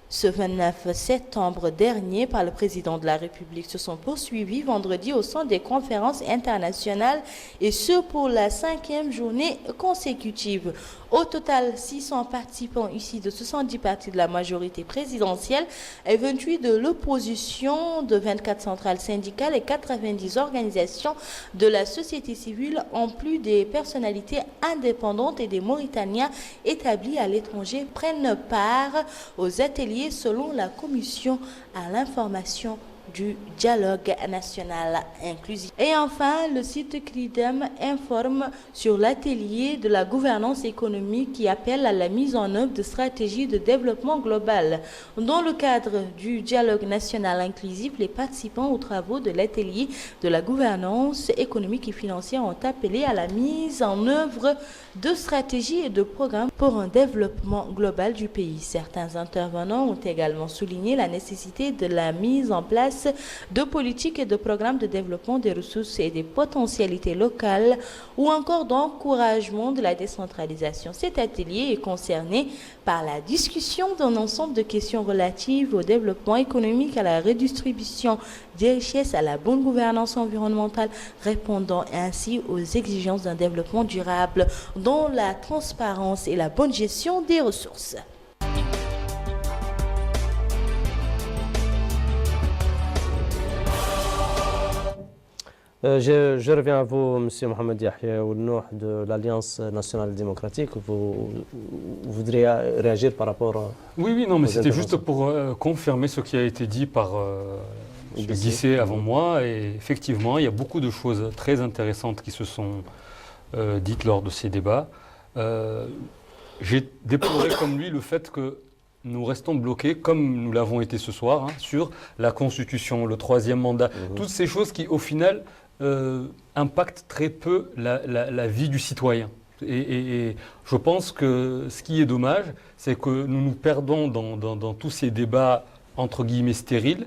Ce 29 septembre dernier par le président de la République se sont poursuivis vendredi au centre des conférences internationales et ce pour la 5e journée consécutive. Au total, 600 participants issus de 70 partis de la majorité présidentielle et 28 de l'opposition, de 24 centrales syndicales et 90 organisations de la société civile, en plus des personnalités indépendantes et des Mauritaniens établis à l'étranger, prennent part aux ateliers selon la commission à l'information du dialogue national inclusif. Et enfin, le site CRIDEM informe sur l'atelier de la gouvernance économique qui appelle à la mise en œuvre de stratégies de développement global. Dans le cadre du dialogue national inclusif, les participants aux travaux de l'atelier de la gouvernance économique et financière ont appelé à la mise en œuvre de stratégies et de programmes pour un développement global du pays. Certains intervenants ont également souligné la nécessité de la mise en place de politiques et de programmes de développement des ressources et des potentialités locales ou encore d'encouragement de la décentralisation. Cet atelier est concerné par la discussion d'un ensemble de questions relatives au développement économique, à la redistribution des richesses, à la bonne gouvernance environnementale, répondant ainsi aux exigences d'un développement durable dont la transparence et la bonne gestion des ressources. Je reviens à vous, M. Mohamed Yahya Oulnour de l'Alliance nationale démocratique. Vous voudriez réagir par rapport à... Oui, non, mais c'était juste pour confirmer ce qui a été dit par M. Guissé avant moi. Et effectivement, il y a beaucoup de choses très intéressantes qui se sont dites lors de ces débats. J'ai déploré comme lui le fait que nous restons bloqués, comme nous l'avons été ce soir, sur la Constitution, le 3e mandat, toutes ces choses qui, au final, impactent très peu la vie du citoyen. Et je pense que ce qui est dommage, c'est que nous nous perdons dans tous ces débats, entre guillemets, stériles,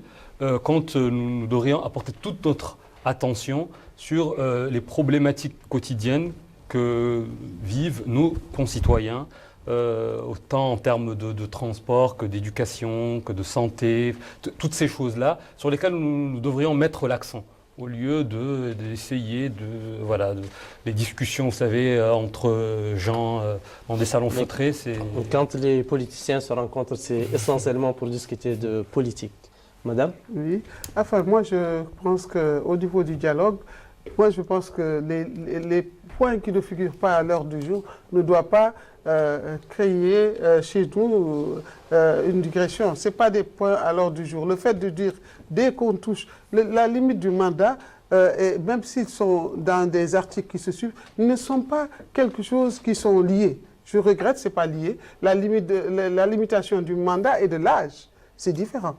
quand nous devrions apporter toute notre attention sur les problématiques quotidiennes que vivent nos concitoyens, autant en termes de transport que d'éducation, que de santé, toutes ces choses-là sur lesquelles nous devrions mettre l'accent, au lieu d'essayer les discussions, vous savez, entre gens dans des salons feutrés. Quand les politiciens se rencontrent, c'est essentiellement pour discuter de politique. Madame ? Oui. Enfin, moi, je pense qu'au niveau du dialogue, je pense que les points qui ne figurent pas à l'heure du jour ne doivent pas créer chez nous une digression. Ce n'est pas des points à l'ordre du jour. Le fait de dire, dès qu'on touche la limite du mandat, et même s'ils sont dans des articles qui se suivent, ne sont pas quelque chose qui sont liés. Je regrette, ce n'est pas lié. La limitation du mandat et de l'âge, c'est différent.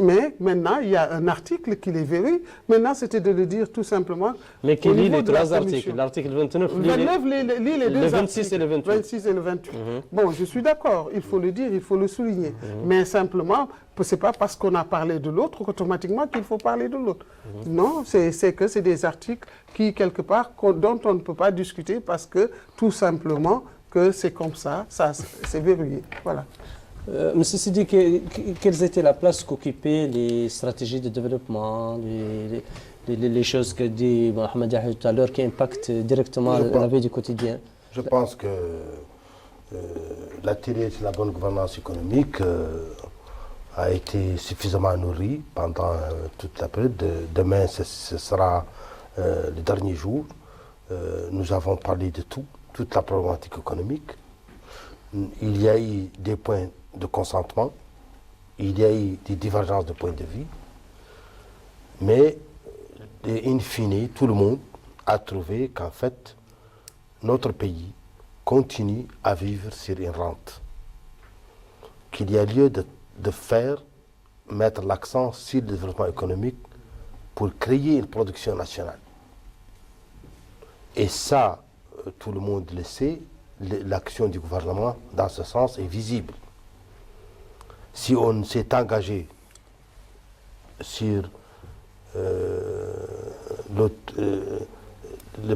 Mais maintenant, il y a un article qui les verrouille. Maintenant, c'était de le dire tout simplement. Mais qui lit les trois articles. L'article 29 lit les deux le 26 et le 28. 26 et le 28. Bon, je suis d'accord. Il faut le dire, il faut le souligner. Mais simplement, ce n'est pas parce qu'on a parlé de l'autre qu'automatiquement qu'il faut parler de l'autre. Non, c'est que c'est des articles qui, quelque part, dont on ne peut pas discuter parce que, tout simplement, que c'est comme ça c'est verrouillé. Voilà. Monsieur Sidi, quelles étaient la place qu'occupaient les stratégies de développement, les choses que dit Mohamed Yahya tout à l'heure qui impactent directement la vie du quotidien? Je pense que l'atelier sur la bonne gouvernance économique a été suffisamment nourri pendant toute la période. Demain, ce sera le dernier jour. Nous avons parlé de toute la problématique économique. Il y a eu des points de consentement, il y a eu des divergences de points de vue, mais in fine, tout le monde a trouvé qu'en fait, notre pays continue à vivre sur une rente. Qu'il y a lieu de mettre l'accent sur le développement économique pour créer une production nationale. Et ça, tout le monde le sait, l'action du gouvernement dans ce sens est visible. Si on s'est engagé sur le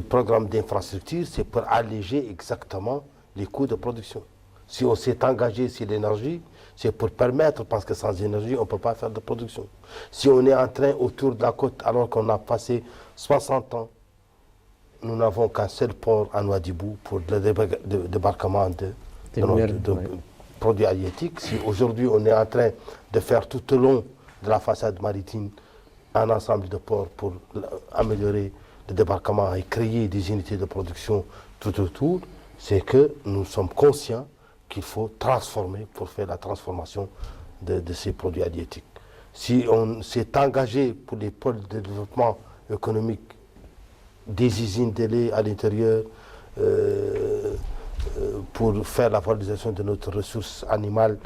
programme d'infrastructure, c'est pour alléger exactement les coûts de production. Si on s'est engagé sur l'énergie, c'est pour permettre, parce que sans énergie, on ne peut pas faire de production. Si on est en train autour de la côte, alors qu'on a passé 60 ans, nous n'avons qu'un seul port à Nouadhibou pour le débarquement de produits halieutiques. Si aujourd'hui on est en train de faire tout au long de la façade maritime un ensemble de ports pour améliorer le débarquement et créer des unités de production tout autour, c'est que nous sommes conscients qu'il faut transformer pour faire la transformation de ces produits halieutiques. Si on s'est engagé pour les pôles de développement économique des usines de lait à l'intérieur pour faire la valorisation de notre ressource animale,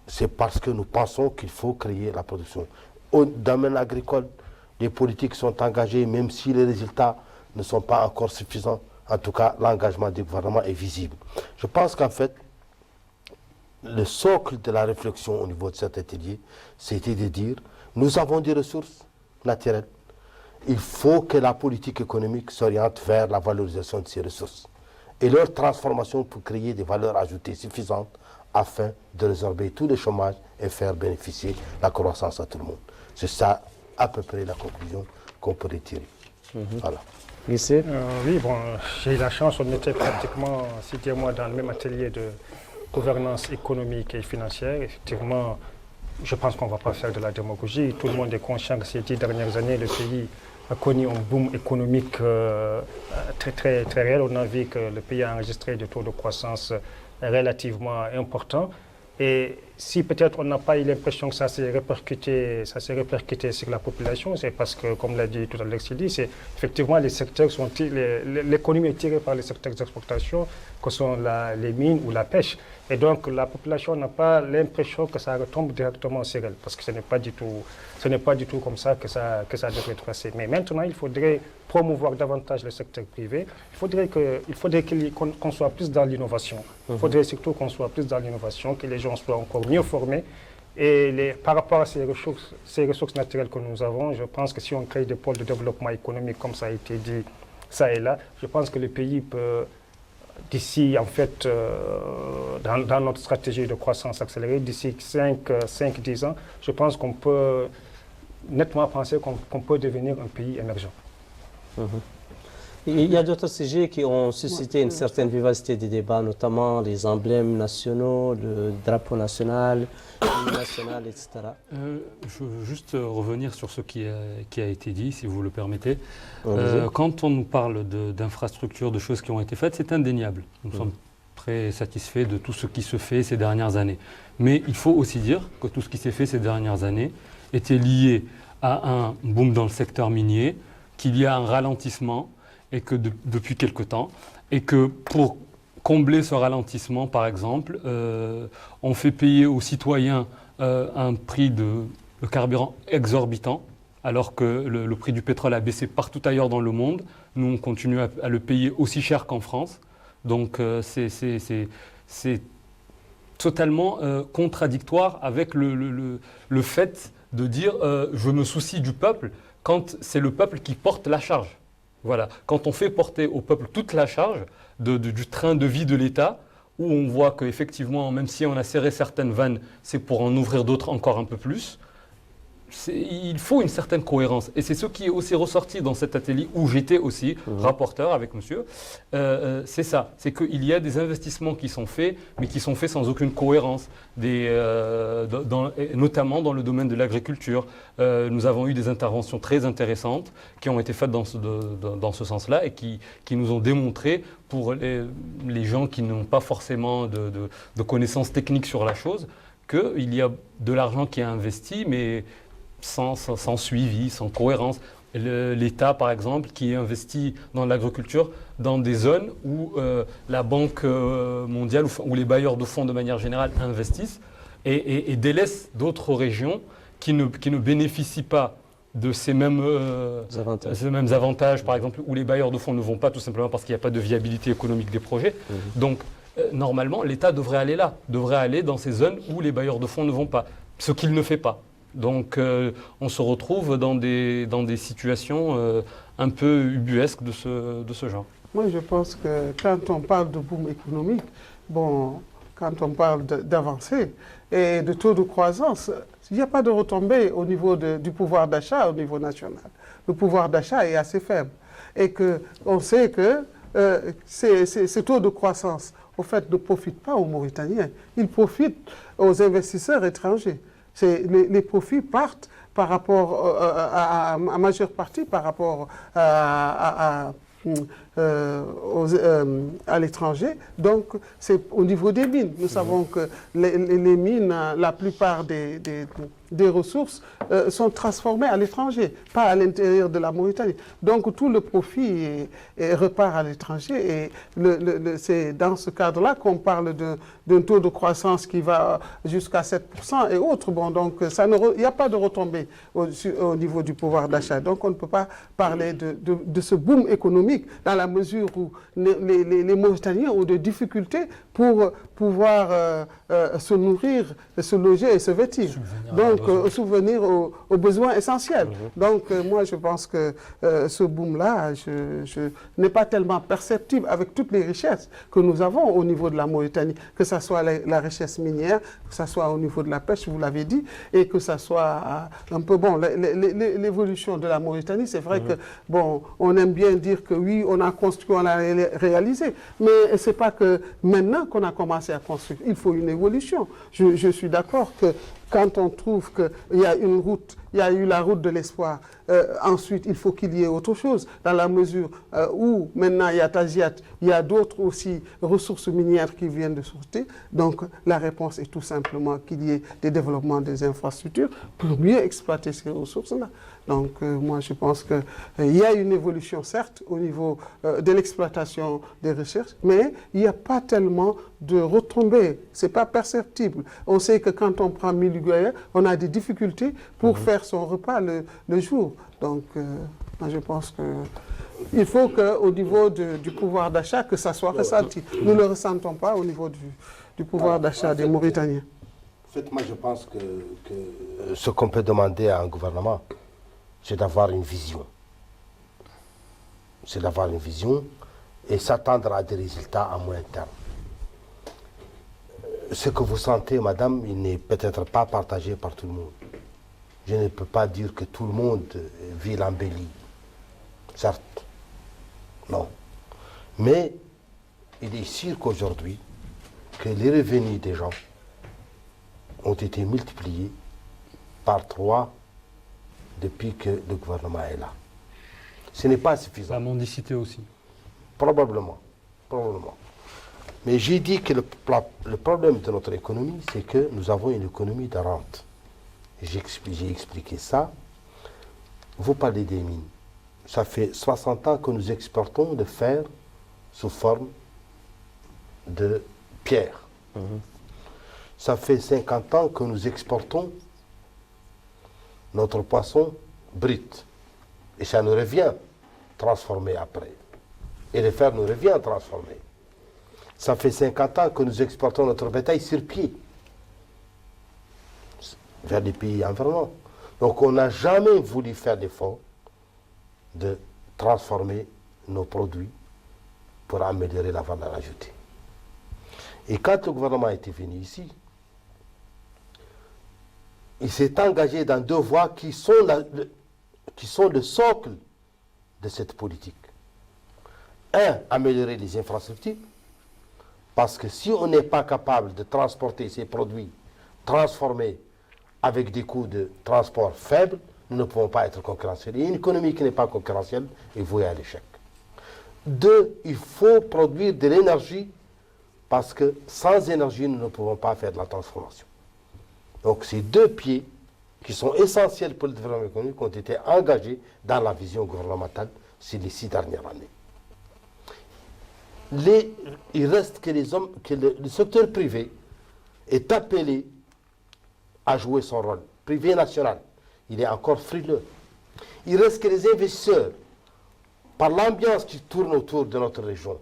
c'est parce que nous pensons qu'il faut créer la production. Au domaine agricole, les politiques sont engagées, même si les résultats ne sont pas encore suffisants. En tout cas, l'engagement du gouvernement est visible. Je pense qu'en fait, le socle de la réflexion au niveau de cet atelier, c'était de dire, nous avons des ressources naturelles. Il faut que la politique économique s'oriente vers la valorisation de ces ressources et leur transformation pour créer des valeurs ajoutées suffisantes afin de résorber tout le chômage et faire bénéficier la croissance à tout le monde. C'est ça à peu près la conclusion qu'on pourrait tirer. Voilà. Oui, bon, j'ai eu la chance, on était pratiquement, Sidi et moi, dans le même atelier de gouvernance économique et financière. Effectivement, je pense qu'on ne va pas faire de la démagogie. Tout le monde est conscient que ces 10 dernières années, le pays a connu un boom économique très réel. On a vu que le pays a enregistré des taux de croissance relativement importants. Et si peut-être on n'a pas eu l'impression que ça s'est répercuté sur la population, c'est parce que, comme l'a dit tout à l'heure Sidi, c'est effectivement les secteurs sont l'économie est tirée par les secteurs d'exportation, que sont les mines ou la pêche. Et donc la population n'a pas l'impression que ça retombe directement sur elle, parce que ce n'est pas du tout comme ça que ça devrait être passé. Mais maintenant, il faudrait promouvoir davantage le secteur privé. Il faudrait qu'on soit plus dans l'innovation. Il faudrait surtout qu'on soit plus dans l'innovation, que les gens soient encore mieux formés. Et par rapport à ces ressources naturelles que nous avons, je pense que si on crée des pôles de développement économique, comme ça a été dit, ça et là, je pense que le pays peut, d'ici, en fait, dans notre stratégie de croissance accélérée, d'ici 5-10 ans, je pense qu'on peut nettement penser qu'on peut devenir un pays émergent. Il y a d'autres sujets qui ont suscité une certaine vivacité des débats, notamment les emblèmes nationaux, le drapeau national, l'hymne national, etc. Je veux juste revenir sur ce qui a été dit, si vous le permettez. Quand on nous parle d'infrastructures, de choses qui ont été faites, c'est indéniable. Nous sommes très satisfaits de tout ce qui se fait ces dernières années. Mais il faut aussi dire que tout ce qui s'est fait ces dernières années était lié à un boom dans le secteur minier, qu'il y a un ralentissement et que depuis quelque temps, et que pour combler ce ralentissement, par exemple, on fait payer aux citoyens un prix de carburant exorbitant, alors que le prix du pétrole a baissé partout ailleurs dans le monde. Nous, on continue à le payer aussi cher qu'en France. Donc, c'est totalement contradictoire avec le fait de dire je me soucie du peuple quand c'est le peuple qui porte la charge. Voilà. Quand on fait porter au peuple toute la charge du train de vie de l'État, où on voit qu'effectivement, même si on a serré certaines vannes, c'est pour en ouvrir d'autres encore un peu plus, il faut une certaine cohérence. Et c'est ce qui est aussi ressorti dans cet atelier où j'étais aussi rapporteur avec monsieur. C'est ça, c'est qu'il y a des investissements qui sont faits, mais qui sont faits sans aucune cohérence, notamment dans le domaine de l'agriculture. Nous avons eu des interventions très intéressantes qui ont été faites dans ce sens-là et qui nous ont démontré, pour les gens qui n'ont pas forcément de connaissances techniques sur la chose, qu'il y a de l'argent qui est investi, mais sans suivi, sans cohérence. L'État, par exemple, qui investit dans l'agriculture dans des zones où la Banque mondiale ou les bailleurs de fonds de manière générale investissent et délaissent d'autres régions qui ne bénéficient pas de ces mêmes avantages, par exemple, où les bailleurs de fonds ne vont pas tout simplement parce qu'il n'y a pas de viabilité économique des projets. Donc, normalement, l'État devrait aller là, devrait aller dans ces zones où les bailleurs de fonds ne vont pas, ce qu'il ne fait pas. Donc on se retrouve dans des situations un peu ubuesques de ce genre. Moi je pense que quand on parle de boom économique, bon, quand on parle d'avancée et de taux de croissance, il n'y a pas de retombée au niveau du pouvoir d'achat au niveau national. Le pouvoir d'achat est assez faible. Et qu'on sait que ces taux de croissance, au fait, ne profitent pas aux Mauritaniens. Ils profitent aux investisseurs étrangers. Les profits partent par rapport à majeure partie par rapport à l'étranger. Donc, c'est au niveau des mines. Nous savons que les mines, la plupart des ressources sont transformées à l'étranger, pas à l'intérieur de la Mauritanie. Donc, tout le profit repart à l'étranger. Et c'est dans ce cadre-là qu'on parle d'un taux de croissance qui va jusqu'à 7% et autres. Bon, donc, il n'y a pas de retombée au niveau du pouvoir d'achat. Donc, on ne peut pas parler de ce boom économique dans la mesure où les Mauritaniens ont des difficultés pour pouvoir se nourrir, se loger et se vêtir. Donc, souvenir aux besoins essentiels. Donc, moi, je pense que ce boom-là, je n'est pas tellement perceptible avec toutes les richesses que nous avons au niveau de la Mauritanie, que ce soit la richesse minière, que ce soit au niveau de la pêche, vous l'avez dit, et que ce soit un peu bon. L'évolution de la Mauritanie, c'est vrai que, bon, on aime bien dire que oui, on a construit, on a réalisé, mais ce n'est pas que maintenant qu'on a commencé à construire. Il faut une évolution. Je suis d'accord que quand on trouve qu'il y a une route, il y a eu la route de l'espoir, ensuite il faut qu'il y ait autre chose, dans la mesure où maintenant il y a Tagiat, il y a d'autres aussi ressources minières qui viennent de sortir. Donc la réponse est tout simplement qu'il y ait des développements des infrastructures pour mieux exploiter ces ressources-là. Donc moi je pense qu'il y a une évolution certes au niveau de l'exploitation des recherches, mais il n'y a pas tellement de retombées, ce n'est pas perceptible. On sait que quand on prend 1000 Uguaya, on a des difficultés pour faire son repas le jour. Donc moi je pense qu'il faut qu'au niveau du pouvoir d'achat, que ça soit ressenti. Nous ne le ressentons pas au niveau du pouvoir d'achat des Mauritaniens. En fait, moi je pense que ce qu'on peut demander à un gouvernement, c'est d'avoir une vision. C'est d'avoir une vision et s'attendre à des résultats à moyen terme. Ce que vous sentez, madame, il n'est peut-être pas partagé par tout le monde. Je ne peux pas dire que tout le monde vit l'embellie. Certes, non. Mais il est sûr qu'aujourd'hui, que les revenus des gens ont été multipliés par 3 depuis que le gouvernement est là. Ce n'est pas suffisant. La mendicité aussi. Probablement. Probablement. Mais j'ai dit que le problème de notre économie, c'est que nous avons une économie de rente. J'ai expliqué ça. Vous parlez des mines. Ça fait 60 ans que nous exportons le fer sous forme de pierre. Ça fait 50 ans que nous exportons notre poisson brut. Et ça nous revient transformé après. Et le fer nous revient transformé. Ça fait 50 ans que nous exportons notre bétail sur pied vers les pays environnants. Donc on n'a jamais voulu faire l'effort de transformer nos produits pour améliorer la valeur ajoutée. Et quand le gouvernement était venu ici, il s'est engagé dans 2 voies qui sont le socle de cette politique. 1, améliorer les infrastructures, parce que si on n'est pas capable de transporter ces produits transformés avec des coûts de transport faibles, nous ne pouvons pas être concurrentiels. Et une économie qui n'est pas concurrentielle est vouée à l'échec. 2, il faut produire de l'énergie, parce que sans énergie, nous ne pouvons pas faire de la transformation. Donc ces 2 pieds qui sont essentiels pour le développement économique ont été engagés dans la vision gouvernementale ces 6 dernières années. Il reste que le secteur privé est appelé à jouer son rôle. Privé national, il est encore frileux. Il reste que les investisseurs, par l'ambiance qui tourne autour de notre région,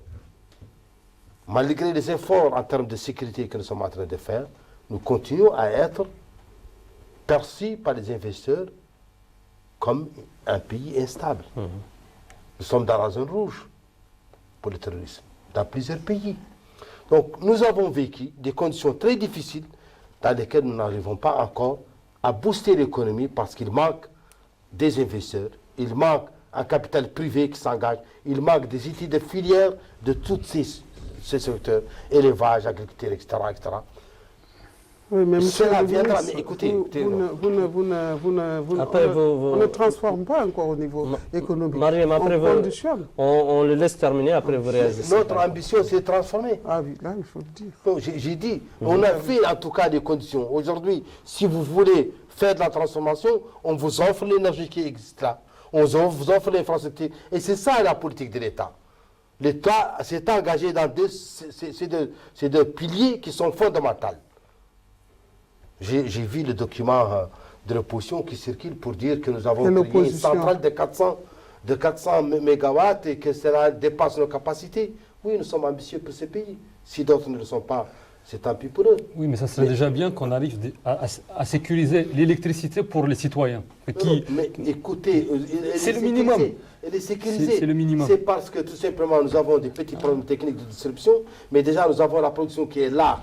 malgré les efforts en termes de sécurité que nous sommes en train de faire, nous continuons à être perçus par les investisseurs comme un pays instable. Nous sommes dans la zone rouge pour le terrorisme, dans plusieurs pays. Donc nous avons vécu des conditions très difficiles dans lesquelles nous n'arrivons pas encore à booster l'économie parce qu'il manque des investisseurs, il manque un capital privé qui s'engage, il manque des outils de filière de tous ces secteurs, élevage, agriculture, etc. etc. Oui, mais monsieur Cela le viendra, ministre, mais écoutez, Après, on ne transforme pas encore au niveau économique. Mariam, après, on conditionne. on le laisse terminer, après vous réagissez. Notre ambition, c'est de transformer. Ah oui, là, il faut le dire. Donc, j'ai dit, on a fait en tout cas des conditions. Aujourd'hui, si vous voulez faire de la transformation, on vous offre l'énergie qui existe là. On vous offre l'infrastructure. Et c'est ça la politique de l'État. L'État s'est engagé dans ces deux piliers qui sont fondamentaux. J'ai vu le document de l'opposition qui circule pour dire que nous avons créé une centrale de 400 mégawatts et que cela dépasse nos capacités. Oui, nous sommes ambitieux pour ces pays. Si d'autres ne le sont pas, c'est tant pis pour eux. Oui, mais ça serait déjà bien qu'on arrive à sécuriser l'électricité pour les citoyens. Mais écoutez, c'est le minimum. Elle est sécurisée. C'est le minimum. C'est parce que tout simplement nous avons des petits problèmes techniques de distribution, mais déjà nous avons la production qui est là.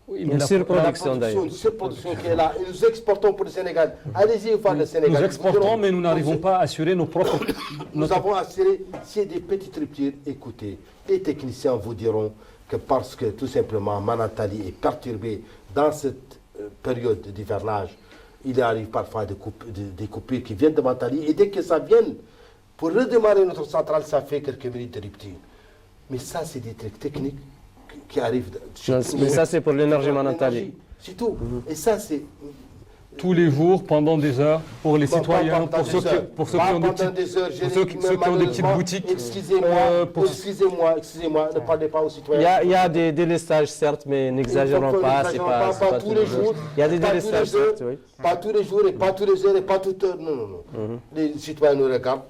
Oui, mais la surproduction d'ailleurs. Une surproduction qui est là. Et nous exportons pour le Sénégal. Allez-y voir le Sénégal. Nous exportons, mais nous n'arrivons pas à assurer nos propres... Nous avons assuré, s'il y a des petites ruptures, écoutez, les techniciens vous diront que parce que tout simplement Manantali est perturbé dans cette période d'hivernage, il arrive parfois des coupures qui viennent de Manantali, et dès que ça vient, pour redémarrer notre centrale, ça fait quelques minutes de rupture. Mais ça, c'est des trucs techniques qui arrivent. Mais ça, c'est pour l'énergie Manantali. C'est tout. Et ça, c'est... Tous les jours, pendant des heures, pour les citoyens, pour ceux qui ont des petites boutiques. Excusez-moi, ne parlez pas aux citoyens. Il y a des délestages, certes, mais n'exagérons pas. Pas tous les jours. Il y a des délestages, certes, oui. Pas tous les jours, et pas tous les heures, et pas toutes heures. Non. Les citoyens nous regardent.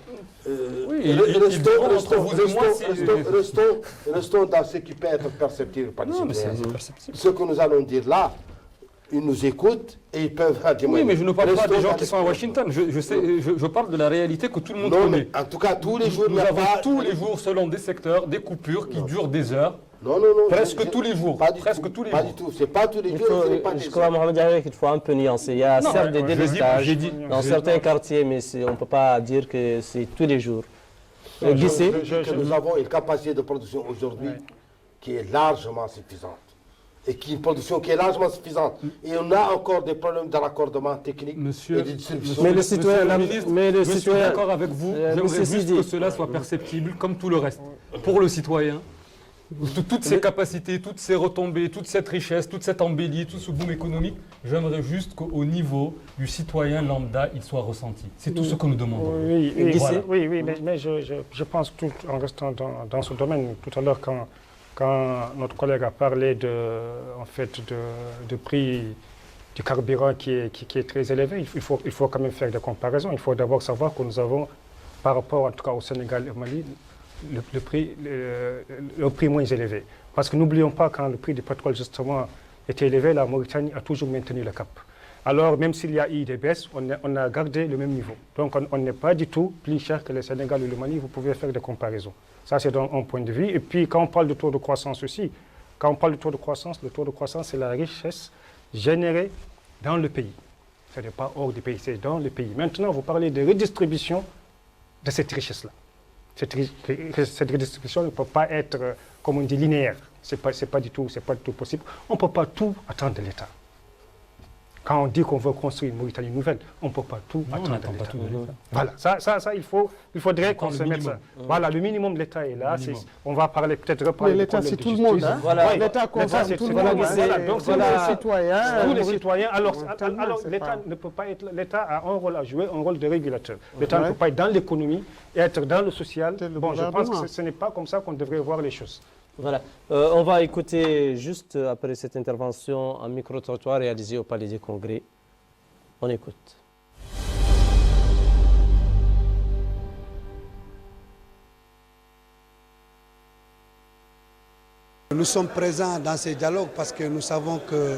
Restons dans ce qui peut être perceptible par les citoyens. Ce que nous allons dire là, ils nous écoutent et ils peuvent témoigner. Oui, mais je ne parle pas des gens qui sont à Washington. Je parle de la réalité que tout le monde connaît. En tout cas, tous les jours, nous avons tous les jours, selon des secteurs, des coupures qui durent des heures. Non. Presque tous les jours. Pas du tout. C'est pas tous les jours. Je crois, Mohamed Diarra, qu'il faut un peu nuancer. Il y a certes des délestages dans certains quartiers, mais on ne peut pas dire que c'est tous les jours. Nous avons une capacité de production aujourd'hui qui est largement suffisante. Et qui est une production qui est largement suffisante. Et on a encore des problèmes de raccordement technique et de distribution. Mais le citoyen, je suis d'accord avec vous. J'aimerais juste que cela soit perceptible comme tout le reste. Pour le citoyen, toutes ces capacités, toutes ces retombées, toute cette richesse, toute cette embellie, tout ce boom économique, j'aimerais juste qu'au niveau du citoyen lambda, il soit ressenti. C'est tout ce que nous demandons. Oui, mais je pense, tout en restant dans ce domaine, tout à l'heure, quand notre collègue a parlé de prix du carburant qui est très élevé, il faut quand même faire des comparaisons. Il faut d'abord savoir que nous avons, par rapport en tout cas au Sénégal et au Mali, le prix moins élevé. Parce que n'oublions pas, quand le prix du pétrole justement était élevé, la Mauritanie a toujours maintenu le cap. Alors même s'il y a eu des baisses, on a gardé le même niveau. Donc on n'est pas du tout plus cher que le Sénégal ou le Mali, vous pouvez faire des comparaisons. Ça, c'est un point de vue. Et puis, quand on parle de taux de croissance aussi, le taux de croissance, c'est la richesse générée dans le pays. Ce n'est pas hors du pays, c'est dans le pays. Maintenant, vous parlez de redistribution de cette richesse-là. Cette redistribution ne peut pas être, comme on dit, linéaire. Ce n'est pas du tout possible. On ne peut pas tout attendre de l'État. Quand on dit qu'on veut construire une Mauritanie nouvelle, on ne peut pas tout attendre de l'État. Voilà, ça il faudrait qu'on se mette ça. Voilà, le minimum de l'État est là. On va parler, peut-être reparler. Mais l'État, c'est tout le monde. Voilà. L'État concerne tout le monde. Donc, c'est les citoyens. Tous les citoyens. Alors l'État ne peut pas être. L'État a un rôle à jouer, un rôle de régulateur. L'État ne peut pas être dans l'économie et être dans le social. Bon, je pense que ce n'est pas comme ça qu'on devrait voir les choses. Voilà. On va écouter juste après cette intervention un micro-trottoir réalisé au Palais des Congrès. On écoute. Nous sommes présents dans ces dialogues parce que nous savons que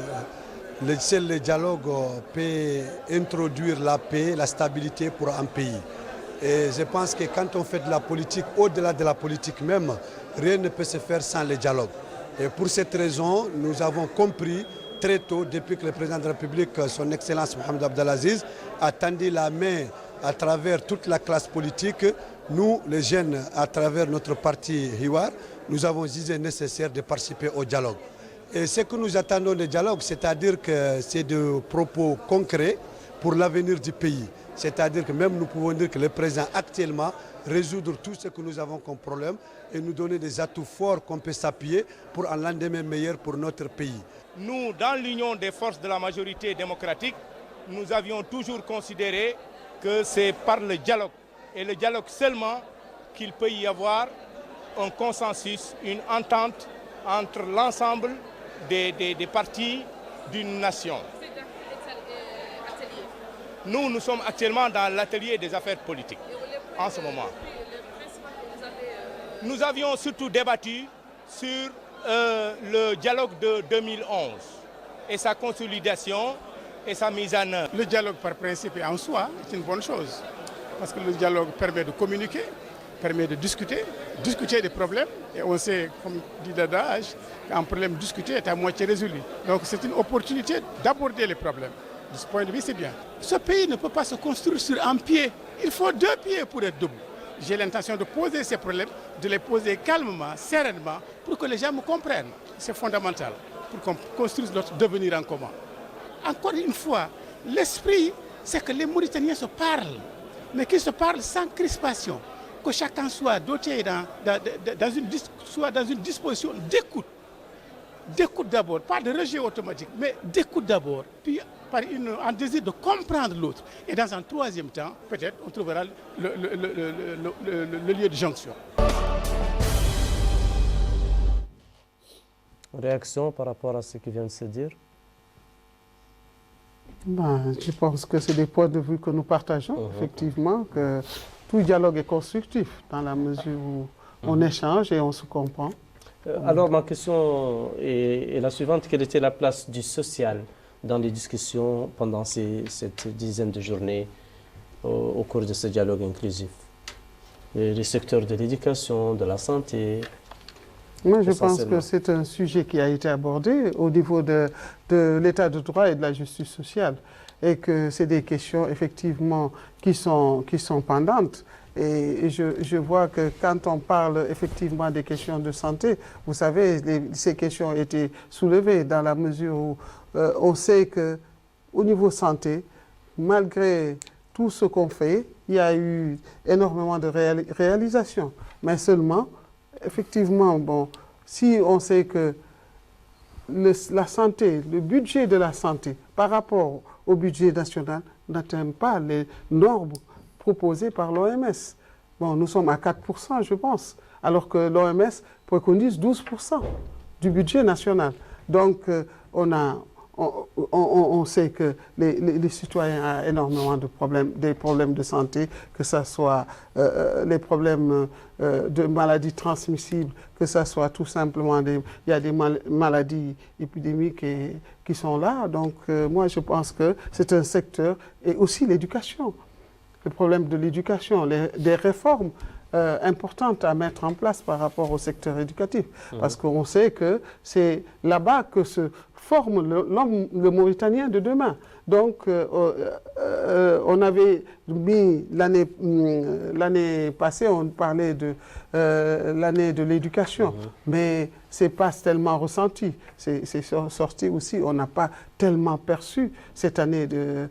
seul le dialogue peut introduire la paix, la stabilité pour un pays. Et je pense que quand on fait de la politique, au-delà de la politique même, rien ne peut se faire sans le dialogue. Et pour cette raison, nous avons compris très tôt, depuis que le président de la République, son Excellence Mohamed Abdelaziz, a tendu la main à travers toute la classe politique. Nous, les jeunes, à travers notre parti Hiwar, nous avons jugé nécessaire de participer au dialogue. Et ce que nous attendons du dialogue, c'est-à-dire que c'est des propos concrets pour l'avenir du pays. C'est-à-dire que même nous pouvons dire que le président actuellement résoudre tout ce que nous avons comme problème et nous donner des atouts forts qu'on peut s'appuyer pour un lendemain meilleur pour notre pays. Nous, dans l'union des forces de la majorité démocratique, nous avions toujours considéré que c'est par le dialogue, et le dialogue seulement, qu'il peut y avoir un consensus, une entente entre l'ensemble des partis d'une nation. Nous sommes actuellement dans l'atelier des affaires politiques, en ce moment. Nous avions surtout débattu sur le dialogue de 2011 et sa consolidation et sa mise en œuvre. Le dialogue par principe et en soi est une bonne chose, parce que le dialogue permet de communiquer, permet de discuter des problèmes, et on sait, comme dit l'adage, qu'un problème discuté est à moitié résolu. Donc c'est une opportunité d'aborder les problèmes. De ce point de vue, c'est bien. Ce pays ne peut pas se construire sur un pied. Il faut 2 pieds pour être debout. J'ai l'intention de poser ces problèmes, de les poser calmement, sereinement, pour que les gens me comprennent. C'est fondamental, pour qu'on construise notre devenir en commun. Encore une fois, l'esprit, c'est que les Mauritaniens se parlent, mais qu'ils se parlent sans crispation, que chacun soit doté soit dans une disposition d'écoute. D'écoute d'abord, pas de rejet automatique, mais d'écoute d'abord, puis par un désir de comprendre l'autre. Et dans un troisième temps, peut-être, on trouvera le lieu de jonction. Réaction par rapport à ce qui vient de se dire? Je pense que c'est des points de vue que nous partageons, effectivement, que tout dialogue est constructif dans la mesure où on échange et on se comprend. Alors ma question est la suivante. Quelle était la place du social dans les discussions pendant cette dizaine de journées au cours de ce dialogue inclusif? Les secteurs de l'éducation, de la santé. Moi, je pense que c'est un sujet qui a été abordé au niveau de l'état de droit et de la justice sociale, et que c'est des questions effectivement qui sont pendantes. Et je vois que quand on parle effectivement des questions de santé, vous savez, ces questions ont été soulevées dans la mesure où on sait qu'au niveau santé, malgré tout ce qu'on fait, il y a eu énormément de réalisations. Mais seulement, effectivement, bon, si on sait que la santé, le budget de la santé par rapport au budget national n'atteint pas les normes proposées par l'OMS. Bon, nous sommes à 4%, je pense, alors que l'OMS préconise 12% du budget national. Donc, on sait que les citoyens ont énormément de problèmes, des problèmes de santé, que ce soit les problèmes de maladies transmissibles, que ce soit tout simplement il y a des maladies épidémiques qui sont là. Donc, moi, je pense que c'est un secteur, et aussi l'éducation. Le problème de l'éducation, des réformes importantes à mettre en place par rapport au secteur éducatif. Parce qu'on sait que c'est là-bas que se forme le Mauritanien de demain. Donc, on avait mis l'année passée, on parlait de l'année de l'éducation, mais ce n'est pas tellement ressenti. C'est sorti aussi, on n'a pas tellement perçu cette année de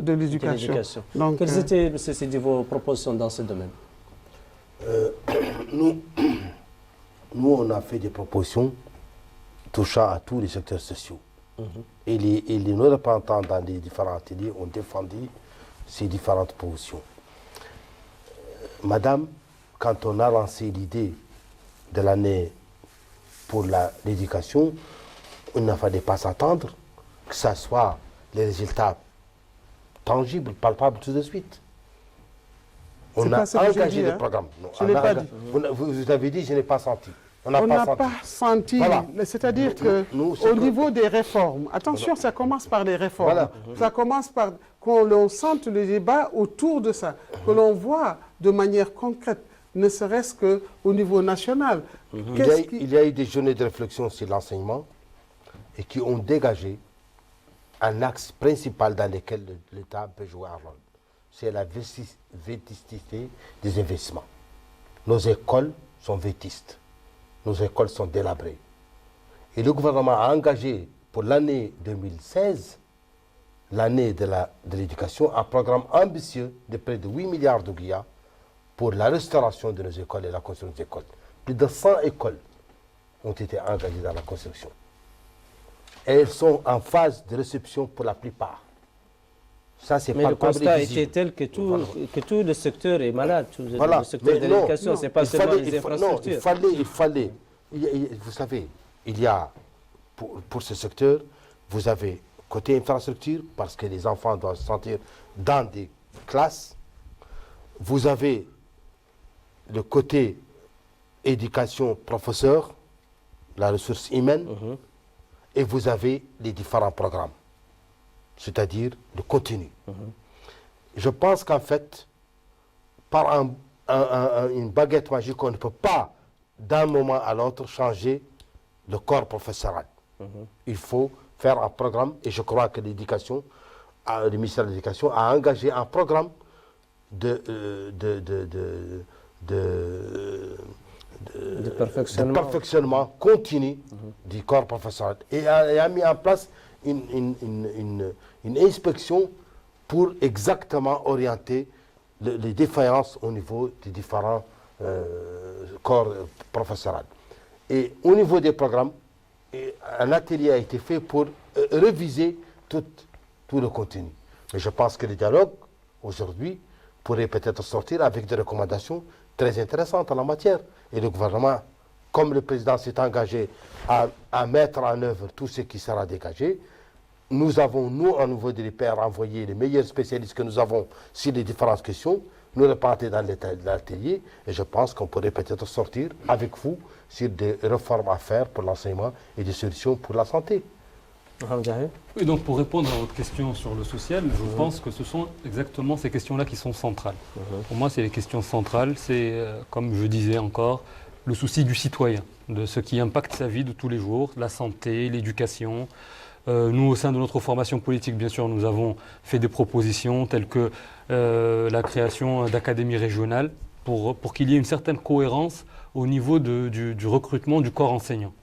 l'éducation. Donc, quelles étaient vos propositions dans ce domaine? Nous, on a fait des propositions touchant à tous les secteurs sociaux. Et nos représentants dans les différents ateliers ont défendu ces différentes positions. Madame, quand on a lancé l'idée de l'année pour l'éducation, il ne fallait pas s'attendre que ce soit les résultats tangibles, palpables tout de suite. On a engagé le programme. Je n'ai pas dit. Vous avez dit, je n'ai pas senti. On n'a pas senti. Voilà. C'est-à-dire qu'au niveau des réformes, attention, ça commence par les réformes. Voilà. Ça commence par qu'on sente le débat autour de ça, que l'on voit de manière concrète ne serait-ce qu'au niveau national. Il y a eu des journées de réflexion sur l'enseignement et qui ont dégagé un axe principal dans lequel l'État peut jouer un rôle. C'est la vétusté des investissements. Nos écoles sont vétustes. Nos écoles sont délabrées. Et le gouvernement a engagé pour l'année 2016, l'année de l'éducation, un programme ambitieux de près de 8 milliards de guillas pour la restauration de nos écoles et la construction des écoles. Plus de 100 écoles ont été engagées dans la construction. Et elles sont en phase de réception pour la plupart. Ça, c'est mais le constat était tel que tout le secteur est malade. Le secteur de l'éducation, ce n'est pas seulement les infrastructures. Vous savez, il y a, pour ce secteur, vous avez côté infrastructure, parce que les enfants doivent se sentir dans des classes. Vous avez le côté éducation professeur, la ressource humaine, et vous avez les différents programmes, c'est-à-dire le contenu. Je pense qu'en fait, par une baguette magique, on ne peut pas, d'un moment à l'autre, changer le corps professoral. Il faut faire un programme, et je crois que l'éducation, le ministère de l'Éducation a engagé un programme de perfectionnement continu du corps professoral et a mis en place une inspection pour exactement orienter les défaillances au niveau des différents corps professoraux. Et au niveau des programmes, un atelier a été fait pour réviser tout le contenu. Mais je pense que le dialogue, aujourd'hui, pourrait peut-être sortir avec des recommandations très intéressantes en la matière. Et le gouvernement, comme le président s'est engagé à mettre en œuvre tout ce qui sera dégagé, nous avons, nous, au niveau de l'IPR, envoyé les meilleurs spécialistes que nous avons sur les différentes questions, nous repartir dans l'atelier, et je pense qu'on pourrait peut-être sortir avec vous sur des réformes à faire pour l'enseignement et des solutions pour la santé. Oui, donc pour répondre à votre question sur le social, je pense que ce sont exactement ces questions-là qui sont centrales. Pour moi, c'est les questions centrales, c'est, comme je disais encore, le souci du citoyen, de ce qui impacte sa vie de tous les jours, la santé, l'éducation. Nous, au sein de notre formation politique, bien sûr, nous avons fait des propositions telles que la création d'académies régionales pour qu'il y ait une certaine cohérence au niveau du recrutement du corps enseignant.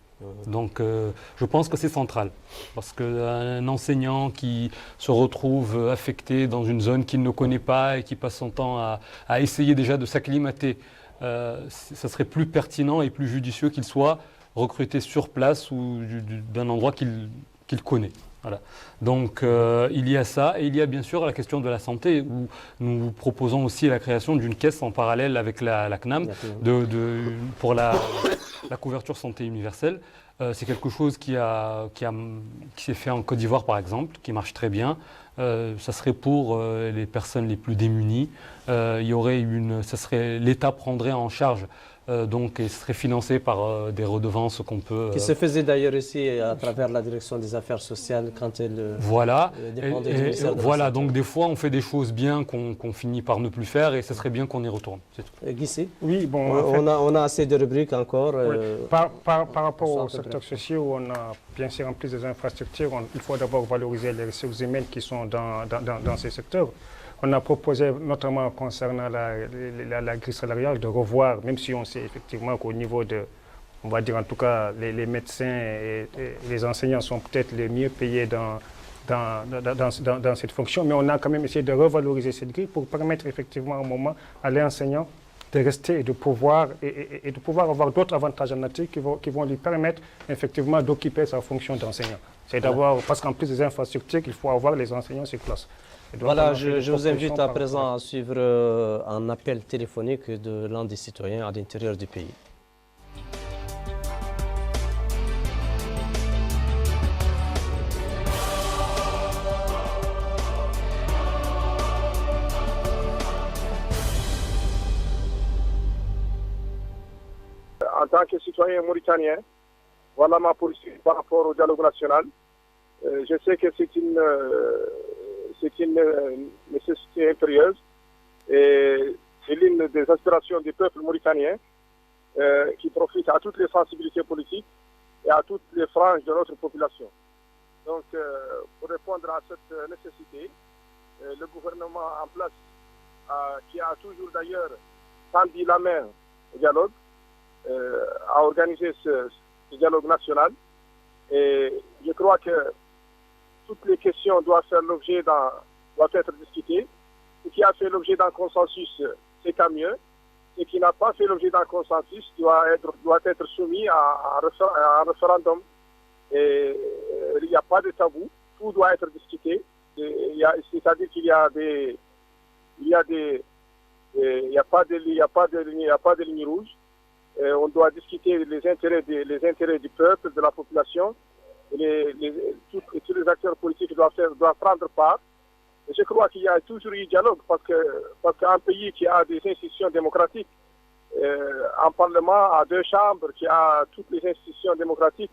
Donc je pense que c'est central, parce qu'un enseignant qui se retrouve affecté dans une zone qu'il ne connaît pas et qui passe son temps à essayer déjà de s'acclimater, ça serait plus pertinent et plus judicieux qu'il soit recruté sur place ou d'un endroit qu'il connaît. Voilà. Donc il y a ça, et il y a bien sûr la question de la santé, où nous proposons aussi la création d'une caisse en parallèle avec la CNAM pour la couverture santé universelle. C'est quelque chose qui s'est fait en Côte d'Ivoire par exemple, qui marche très bien. Ça serait pour les personnes les plus démunies. L'État prendrait en charge donc, et serait financé par des redevances qu'on peut... Qui se faisait d'ailleurs ici à travers la direction des affaires sociales quand elle dépendait du ministère de la Santé. Donc des fois on fait des choses bien qu'on finit par ne plus faire, et ce serait bien qu'on y retourne. Guissé. Oui, bon... On a assez de rubriques encore. Oui. Par rapport aux secteurs sociaux, on a bien sûr en plus des infrastructures, il faut d'abord valoriser les ressources humaines qui sont dans ces secteurs. On a proposé, notamment concernant la grille salariale, de revoir, même si on sait effectivement qu'au niveau de, on va dire en tout cas, les médecins et les enseignants sont peut-être les mieux payés dans cette fonction, mais on a quand même essayé de revaloriser cette grille pour permettre effectivement un moment à l'enseignant de rester et de pouvoir avoir d'autres avantages en nature qui vont lui permettre effectivement d'occuper sa fonction d'enseignant. C'est d'abord, parce qu'en plus des infrastructures, il faut avoir les enseignants sur place. Voilà, je vous invite à présent à suivre un appel téléphonique de l'un des citoyens à l'intérieur du pays. En tant que citoyen mauritanien, voilà ma position par rapport au dialogue national. Je sais que c'est une nécessité impérieuse, et c'est l'une des aspirations du peuple mauritanien qui profite à toutes les sensibilités politiques et à toutes les franges de notre population. Donc, pour répondre à cette nécessité, le gouvernement en place, qui a toujours d'ailleurs tendu la main au dialogue, a organisé ce dialogue national. Et je crois que toutes les questions doivent être discutées. Ce qui a fait l'objet d'un consensus, c'est tant mieux. Ce qui n'a pas fait l'objet d'un consensus doit être soumis à un référendum. Et il n'y a pas de tabou, tout doit être discuté. C'est-à-dire qu'il n'y a pas de ligne rouge. On doit discuter les intérêts du peuple, de la population. Et tous les acteurs politiques doivent prendre part. Et je crois qu'il y a toujours eu dialogue parce qu'un pays qui a des institutions démocratiques, un parlement à 2 chambres, qui a toutes les institutions démocratiques,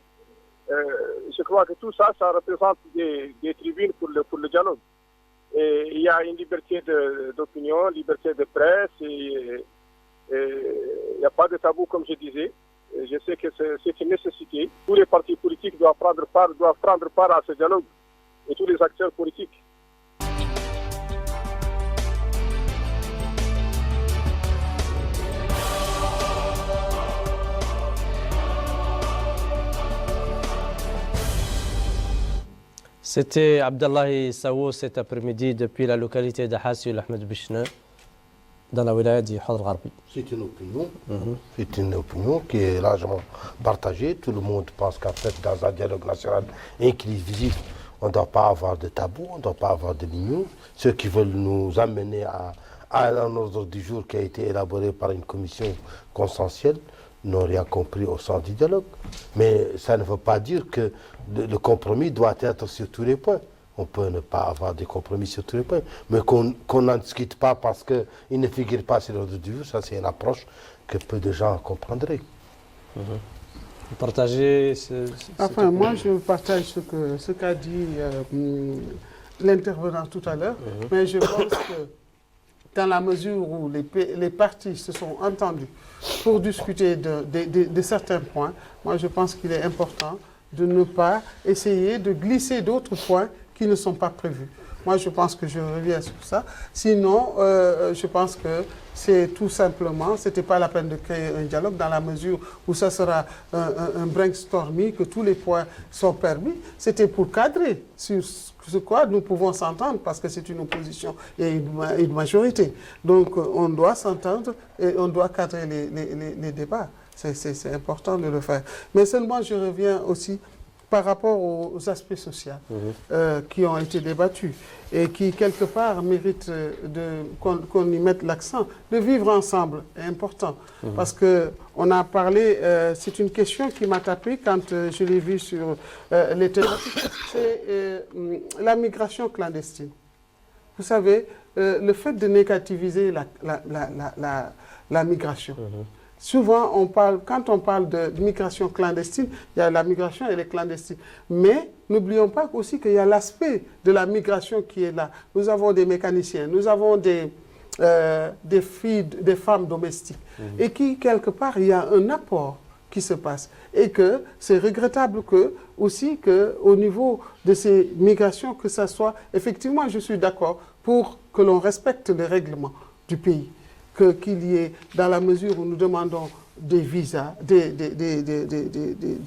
je crois que tout ça représente des tribunes pour le dialogue. Et il y a une liberté d'opinion, liberté de presse, et il n'y a pas de tabou, comme je disais. Et je sais que c'est une nécessité. Tous les partis politiques doivent prendre part à ce dialogue, et tous les acteurs politiques. C'était Abdallahi Sawo cet après-midi depuis la localité d'Ahassi Ahmed Bishna dans la wilaya du Hadr Gharbi. C'est une opinion. C'est une opinion qui est largement partagée. Tout le monde pense qu'en fait, dans un dialogue national inclusif, on ne doit pas avoir de tabou, on ne doit pas avoir de lignes. Ceux qui veulent nous amener à un ordre du jour qui a été élaboré par une commission consensuelle n'ont rien compris au sens du dialogue. Mais ça ne veut pas dire que le compromis doit être sur tous les points. On peut ne pas avoir de compromis sur tous les points. Mais qu'on n'en discute pas parce qu'il ne figure pas sur l'ordre du jour, ça c'est une approche que peu de gens comprendraient. Vous partagez Enfin, moi je partage ce qu'a dit l'intervenant tout à l'heure, mais je pense que dans la mesure où les partis se sont entendus pour discuter de certains points, moi je pense qu'il est important de ne pas essayer de glisser d'autres points qui ne sont pas prévus. Moi je pense que je reviens sur ça. Sinon, je pense que c'est tout simplement, ce n'était pas la peine de créer un dialogue dans la mesure où ça sera un brainstorming, que tous les points sont permis. C'était pour cadrer sur ce quoi nous pouvons s'entendre parce que c'est une opposition et une majorité. Donc on doit s'entendre et on doit cadrer les débats. C'est important de le faire. Mais seulement je reviens aussi par rapport aux aspects sociaux qui ont été débattus et qui, quelque part, méritent qu'on y mette l'accent. De vivre ensemble est important parce qu'on a parlé, c'est une question qui m'a tapé quand je l'ai vu sur les thématiques, c'est la migration clandestine. Vous savez, le fait de négativiser la migration. Souvent, quand on parle de migration clandestine, il y a la migration et les clandestines. Mais n'oublions pas aussi qu'il y a l'aspect de la migration qui est là. Nous avons des mécaniciens, nous avons des femmes domestiques. Et qui, quelque part, il y a un apport qui se passe. Et que c'est regrettable aussi qu'au niveau de ces migrations, que ça soit... Effectivement, je suis d'accord pour que l'on respecte les règlements du pays. Qu'il y ait, dans la mesure où nous demandons des visas, des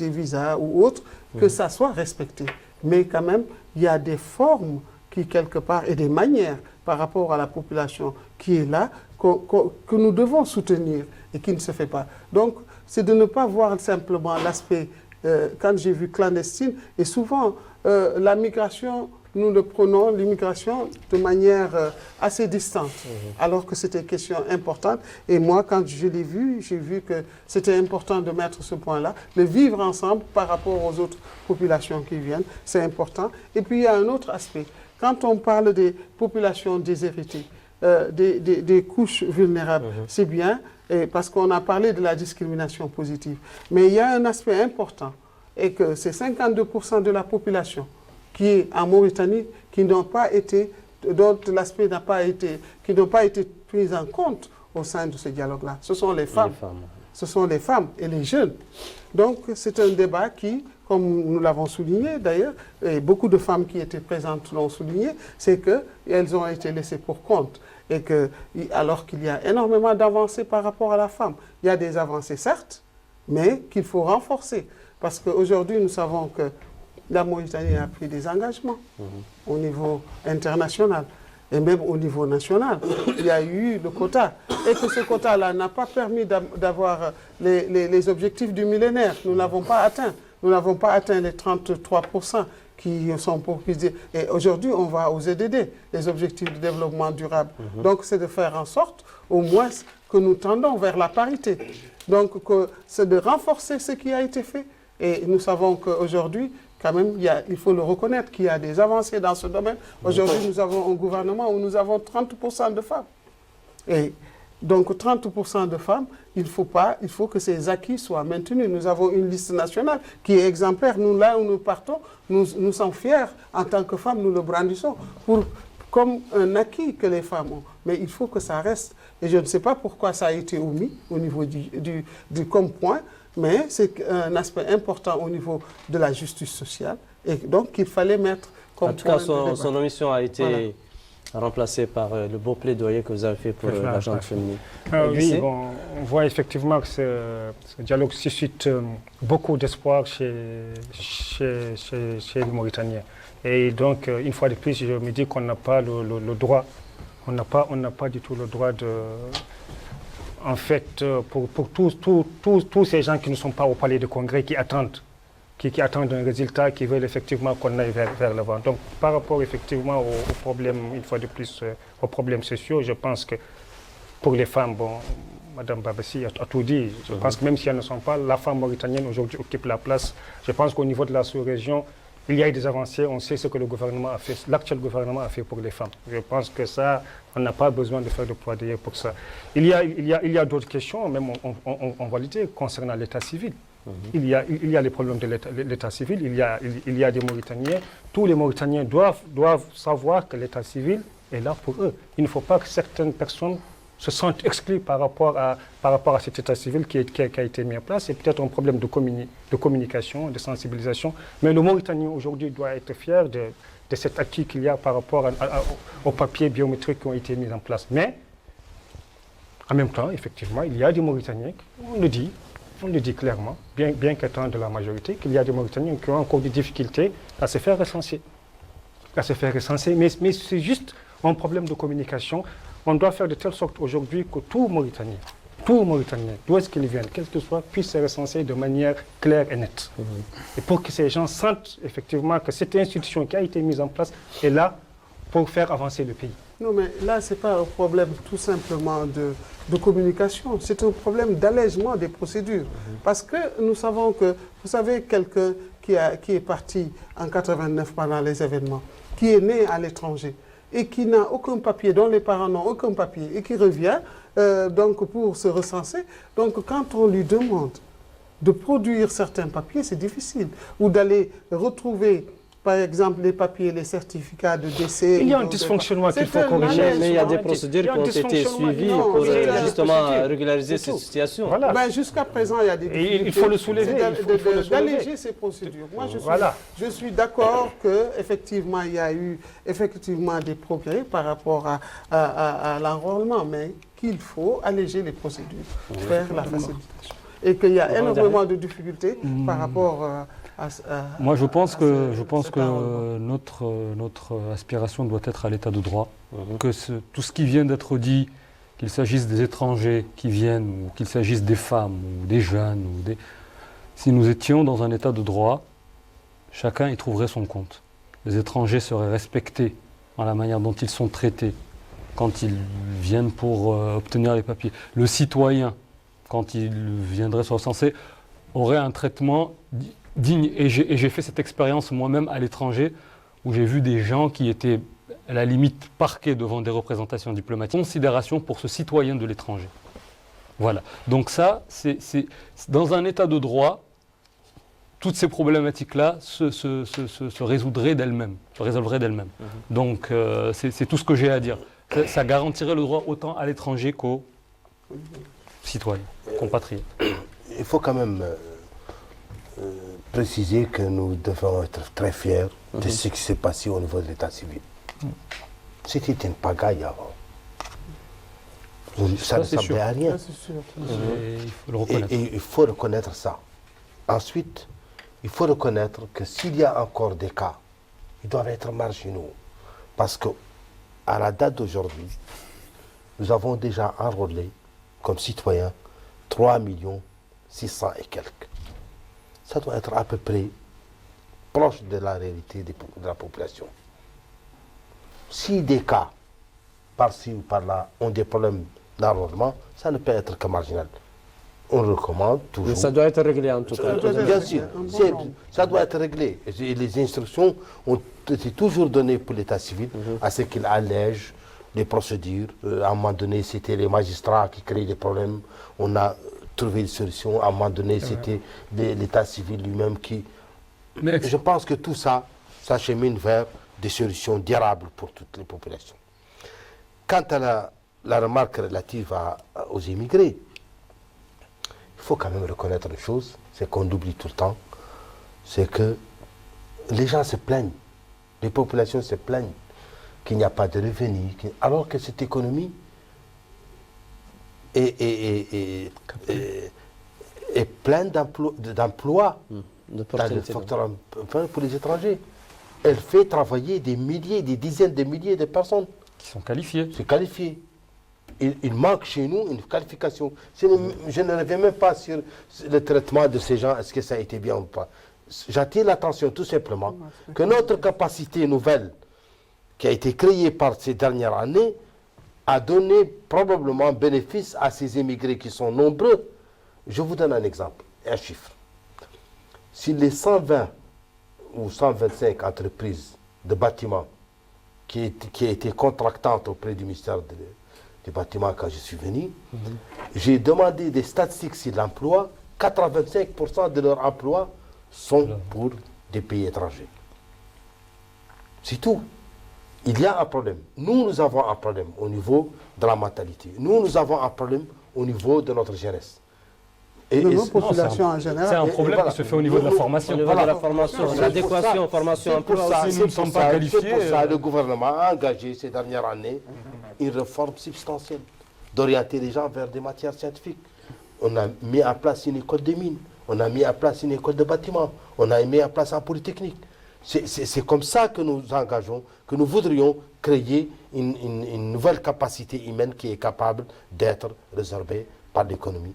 visas ou autres, que ça soit respecté. Mais quand même, il y a des formes qui, quelque part, et des manières par rapport à la population qui est là, que nous devons soutenir et qui ne se fait pas. Donc, c'est de ne pas voir simplement l'aspect, quand j'ai vu clandestine, et souvent, la migration... Nous le prenons, l'immigration, de manière assez distante, alors que c'était une question importante. Et moi, quand je l'ai vu, j'ai vu que c'était important de mettre ce point-là, de vivre ensemble par rapport aux autres populations qui viennent, c'est important. Et puis, il y a un autre aspect. Quand on parle des populations déshéritées, des couches vulnérables, c'est bien, parce qu'on a parlé de la discrimination positive. Mais il y a un aspect important, et que c'est 52% de la population qui est en Mauritanie, qui n'ont pas été, dont l'aspect n'a pas été, qui n'ont pas été pris en compte au sein de ce dialogue-là. Ce sont les femmes. Ce sont les femmes et les jeunes. Donc, c'est un débat qui, comme nous l'avons souligné d'ailleurs, et beaucoup de femmes qui étaient présentes l'ont souligné, c'est qu'elles ont été laissées pour compte. Et que, alors qu'il y a énormément d'avancées par rapport à la femme, il y a des avancées certes, mais qu'il faut renforcer. Parce qu'aujourd'hui, nous savons que la Mauritanie a pris des engagements au niveau international et même au niveau national. Il y a eu le quota. Et que ce quota-là n'a pas permis d'avoir les objectifs du millénaire. Nous n'avons pas atteint. Nous n'avons pas atteint les 33% qui sont proposés. Et aujourd'hui, on va aux EDD, les objectifs de développement durable. Donc, c'est de faire en sorte, au moins, que nous tendons vers la parité. Donc, c'est de renforcer ce qui a été fait. Et nous savons qu'aujourd'hui, quand même, il faut le reconnaître qu'il y a des avancées dans ce domaine. Aujourd'hui, nous avons un gouvernement où nous avons 30% de femmes. Et donc, 30% de femmes, il faut que ces acquis soient maintenus. Nous avons une liste nationale qui est exemplaire. Nous, là où nous partons, nous sommes fiers. En tant que femmes, nous le brandissons comme un acquis que les femmes ont. Mais il faut que ça reste. Et je ne sais pas pourquoi ça a été omis au niveau du comme point. Mais c'est un aspect important au niveau de la justice sociale. Et donc, il fallait mettre comme point. En tout cas, son omission a été remplacée par le beau plaidoyer que vous avez fait pour l'agenda féminin. Oui, bon, on voit effectivement que ce dialogue suscite beaucoup d'espoir chez les Mauritaniens. Et donc, une fois de plus, je me dis qu'on n'a pas le droit, on n'a pas du tout le droit de... En fait, pour tous ces gens qui ne sont pas au palais de congrès, qui attendent un résultat, qui veulent effectivement qu'on aille vers l'avant. Donc, par rapport effectivement aux problèmes, une fois de plus, aux problèmes sociaux, je pense que pour les femmes, bon, Mme Babassi a tout dit. Je pense que même si elles ne sont pas, la femme mauritanienne aujourd'hui occupe la place. Je pense qu'au niveau de la sous-région, il y a eu des avancées, on sait ce que le gouvernement a fait, l'actuel gouvernement a fait pour les femmes. Je pense que ça, on n'a pas besoin de faire de plaidoyer pour ça. Il y a d'autres questions, même en validé, concernant l'état civil. Il y a les problèmes de l'état civil, il y a des Mauritaniens. Tous les Mauritaniens doivent savoir que l'état civil est là pour eux. Il ne faut pas que certaines personnes se sentent exclues par rapport à cet état civil qui a été mis en place. C'est peut-être un problème de communication, de sensibilisation. Mais le Mauritanien aujourd'hui doit être fier de cet acquis qu'il y a par rapport aux papiers biométriques qui ont été mis en place. Mais, en même temps, effectivement, il y a des Mauritaniens, on le dit clairement, bien qu'étant de la majorité, qu'il y a des Mauritaniens qui ont encore des difficultés à se faire recenser. Mais c'est juste un problème de communication. On doit faire de telle sorte aujourd'hui que tout Mauritanien, d'où est-ce qu'il vient, quel que soit, puisse se recenser de manière claire et nette. Et pour que ces gens sentent effectivement que cette institution qui a été mise en place est là pour faire avancer le pays. Non, mais là, ce n'est pas un problème tout simplement de communication, c'est un problème d'allègement des procédures. Parce que nous savons que, vous savez, quelqu'un qui est parti en 89 pendant les événements, qui est né à l'étranger, et qui n'a aucun papier, dont les parents n'ont aucun papier, et qui revient donc pour se recenser. Donc quand on lui demande de produire certains papiers, c'est difficile. Ou d'aller retrouver, par exemple, les papiers, les certificats de décès. Il y a un dysfonctionnement qu'il faut corriger. Mais il y a des procédures qui ont été suivies pour justement régulariser ces situations. Voilà. Ben, jusqu'à présent, il y a des difficultés. Il faut le soulever. D'alléger ces procédures. Moi, je suis d'accord qu'effectivement, il y a eu effectivement des progrès par rapport à l'enrôlement, mais qu'il faut alléger les procédures, faire la facilitation. Et qu'il y a énormément de difficultés par rapport moi, je pense que notre aspiration doit être à l'état de droit, que tout ce qui vient d'être dit, qu'il s'agisse des étrangers qui viennent, ou qu'il s'agisse des femmes, ou des jeunes, si nous étions dans un état de droit, chacun y trouverait son compte. Les étrangers seraient respectés dans la manière dont ils sont traités quand ils viennent pour obtenir les papiers. Le citoyen, quand il viendrait se recenser, aurait un traitement digne. Et j'ai fait cette expérience moi-même à l'étranger, où j'ai vu des gens qui étaient à la limite parqués devant des représentations diplomatiques. Considération pour ce citoyen de l'étranger. Voilà. Donc ça, c'est dans un état de droit, toutes ces problématiques-là se résolveraient d'elles-mêmes. Donc c'est tout ce que j'ai à dire. Ça garantirait le droit autant à l'étranger qu'au citoyens, compatriotes. Il faut quand même préciser que nous devons être très fiers de ce qui s'est passé au niveau de l'état civil. C'était une pagaille avant. Ça ne semblait à rien. Il faut le reconnaître. Et il faut reconnaître ça. Ensuite, il faut reconnaître que s'il y a encore des cas, ils doivent être marginaux. Parce qu'à la date d'aujourd'hui, nous avons déjà enrôlé comme citoyens 3 600 000 et quelques. Ça doit être à peu près proche de la réalité de la population. Si des cas, par-ci ou par-là, ont des problèmes d'enrôlement, ça ne peut être que marginal. On recommande toujours. Mais ça doit être réglé en tout cas. Bien sûr, ça doit être réglé. Et les instructions ont été toujours données pour l'état civil à ce qu'il allège les procédures. À un moment donné, c'était les magistrats qui créaient des problèmes. On a trouvé une solution. À un moment donné, c'était l'état civil lui-même qui... Mais je pense que tout ça, ça chemine vers des solutions durables pour toutes les populations. Quant à la remarque relative aux immigrés, il faut quand même reconnaître une chose, c'est qu'on oublie tout le temps, c'est que les gens se plaignent, les populations se plaignent qu'il n'y a pas de revenus, alors que cette économie est pleine d'emplois dans le facteur pour les étrangers. Elle fait travailler des milliers, des dizaines de milliers de personnes. Qui sont qualifiées. C'est qualifié. Il manque chez nous une qualification. Je ne reviens même pas sur le traitement de ces gens, est-ce que ça a été bien ou pas. J'attire l'attention tout simplement que notre capacité nouvelle, qui a été créée par ces dernières années, a donné probablement bénéfice à ces immigrés qui sont nombreux. Je vous donne un exemple, un chiffre. Si les 120 ou 125 entreprises de bâtiments qui étaient contractantes auprès du ministère des Bâtiments quand je suis venu, j'ai demandé des statistiques sur l'emploi, 85% de leurs emplois sont pour des pays étrangers. C'est tout. Il y a un problème. Nous avons un problème au niveau de la mentalité. Nous avons un problème au niveau de notre jeunesse. De nos populations en général. C'est un problème qui se fait au niveau de la formation. Au niveau de la formation, l'adéquation, formation, emploi. Si nous ne sommes pas qualifiés... C'est pour ça que le gouvernement a engagé ces dernières années une réforme substantielle, d'orienter les gens vers des matières scientifiques. On a mis en place une école de mines, on a mis en place une école de bâtiment, on a mis en place un polytechnique. C'est comme ça que nous engageons, que nous voudrions créer une nouvelle capacité humaine qui est capable d'être résorbée par l'économie,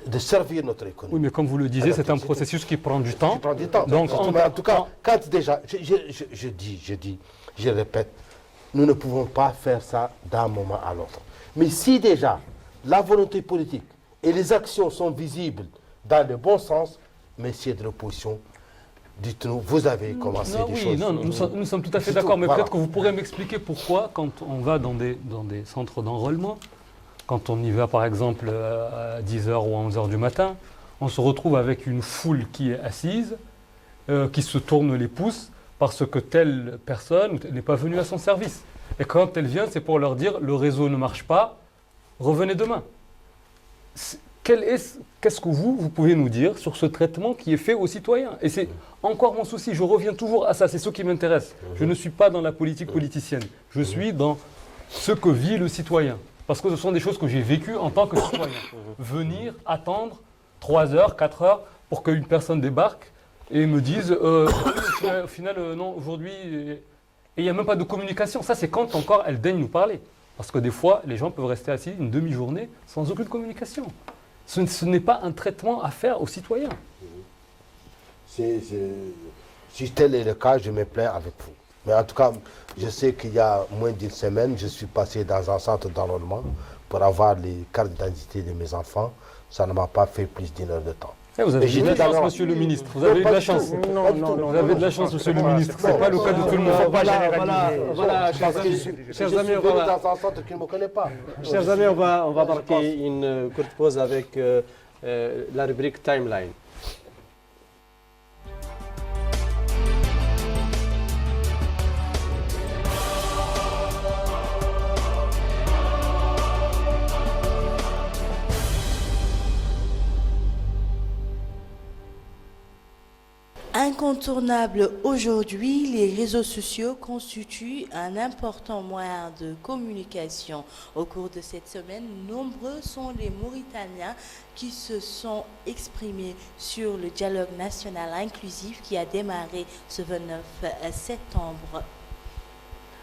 de servir notre économie. Oui, mais comme vous le disiez, c'est un processus qui prend du temps. Qui prend du temps. Donc, en tout cas, quand déjà, je répète, nous ne pouvons pas faire ça d'un moment à l'autre. Mais si déjà la volonté politique et les actions sont visibles dans le bon sens, messieurs de l'opposition, dites-nous, vous avez commencé des choses. Non, nous sommes tout à fait d'accord, mais peut-être que vous pourrez m'expliquer pourquoi, quand on va dans des centres d'enrôlement, quand on y va par exemple à 10h ou à 11h du matin, on se retrouve avec une foule qui est assise, qui se tourne les pouces, parce que telle personne n'est pas venue à son service. Et quand elle vient, c'est pour leur dire « le réseau ne marche pas, revenez demain ». Qu'est-ce que vous pouvez nous dire sur ce traitement qui est fait aux citoyens? Et c'est encore mon souci, je reviens toujours à ça, c'est ce qui m'intéresse. Je ne suis pas dans la politique politicienne, je suis dans ce que vit le citoyen. Parce que ce sont des choses que j'ai vécues en tant que citoyen. Venir, attendre 3 heures, 4 heures pour qu'une personne débarque et me dise au final, non, aujourd'hui, et il n'y a même pas de communication. Ça, c'est quand encore elle daigne nous parler. Parce que des fois, les gens peuvent rester assis une demi-journée sans aucune communication. Ce n'est pas un traitement à faire aux citoyens. Si tel est le cas, je me plains avec vous. Mais en tout cas, je sais qu'il y a moins d'une semaine, je suis passé dans un centre d'enrôlement pour avoir les cartes d'identité de mes enfants. Ça ne m'a pas fait plus d'1 heure de temps. Vous avez eu de la chance, monsieur le ministre. Vous avez eu de la chance. Vous avez de la chance, monsieur le ministre. Ce n'est pas le cas de tout le monde. Voilà, chers amis, on va marquer une courte pause avec la rubrique Timeline. Incontournable aujourd'hui, les réseaux sociaux constituent un important moyen de communication. Au cours de cette semaine, nombreux sont les Mauritaniens qui se sont exprimés sur le dialogue national inclusif qui a démarré ce 29 septembre.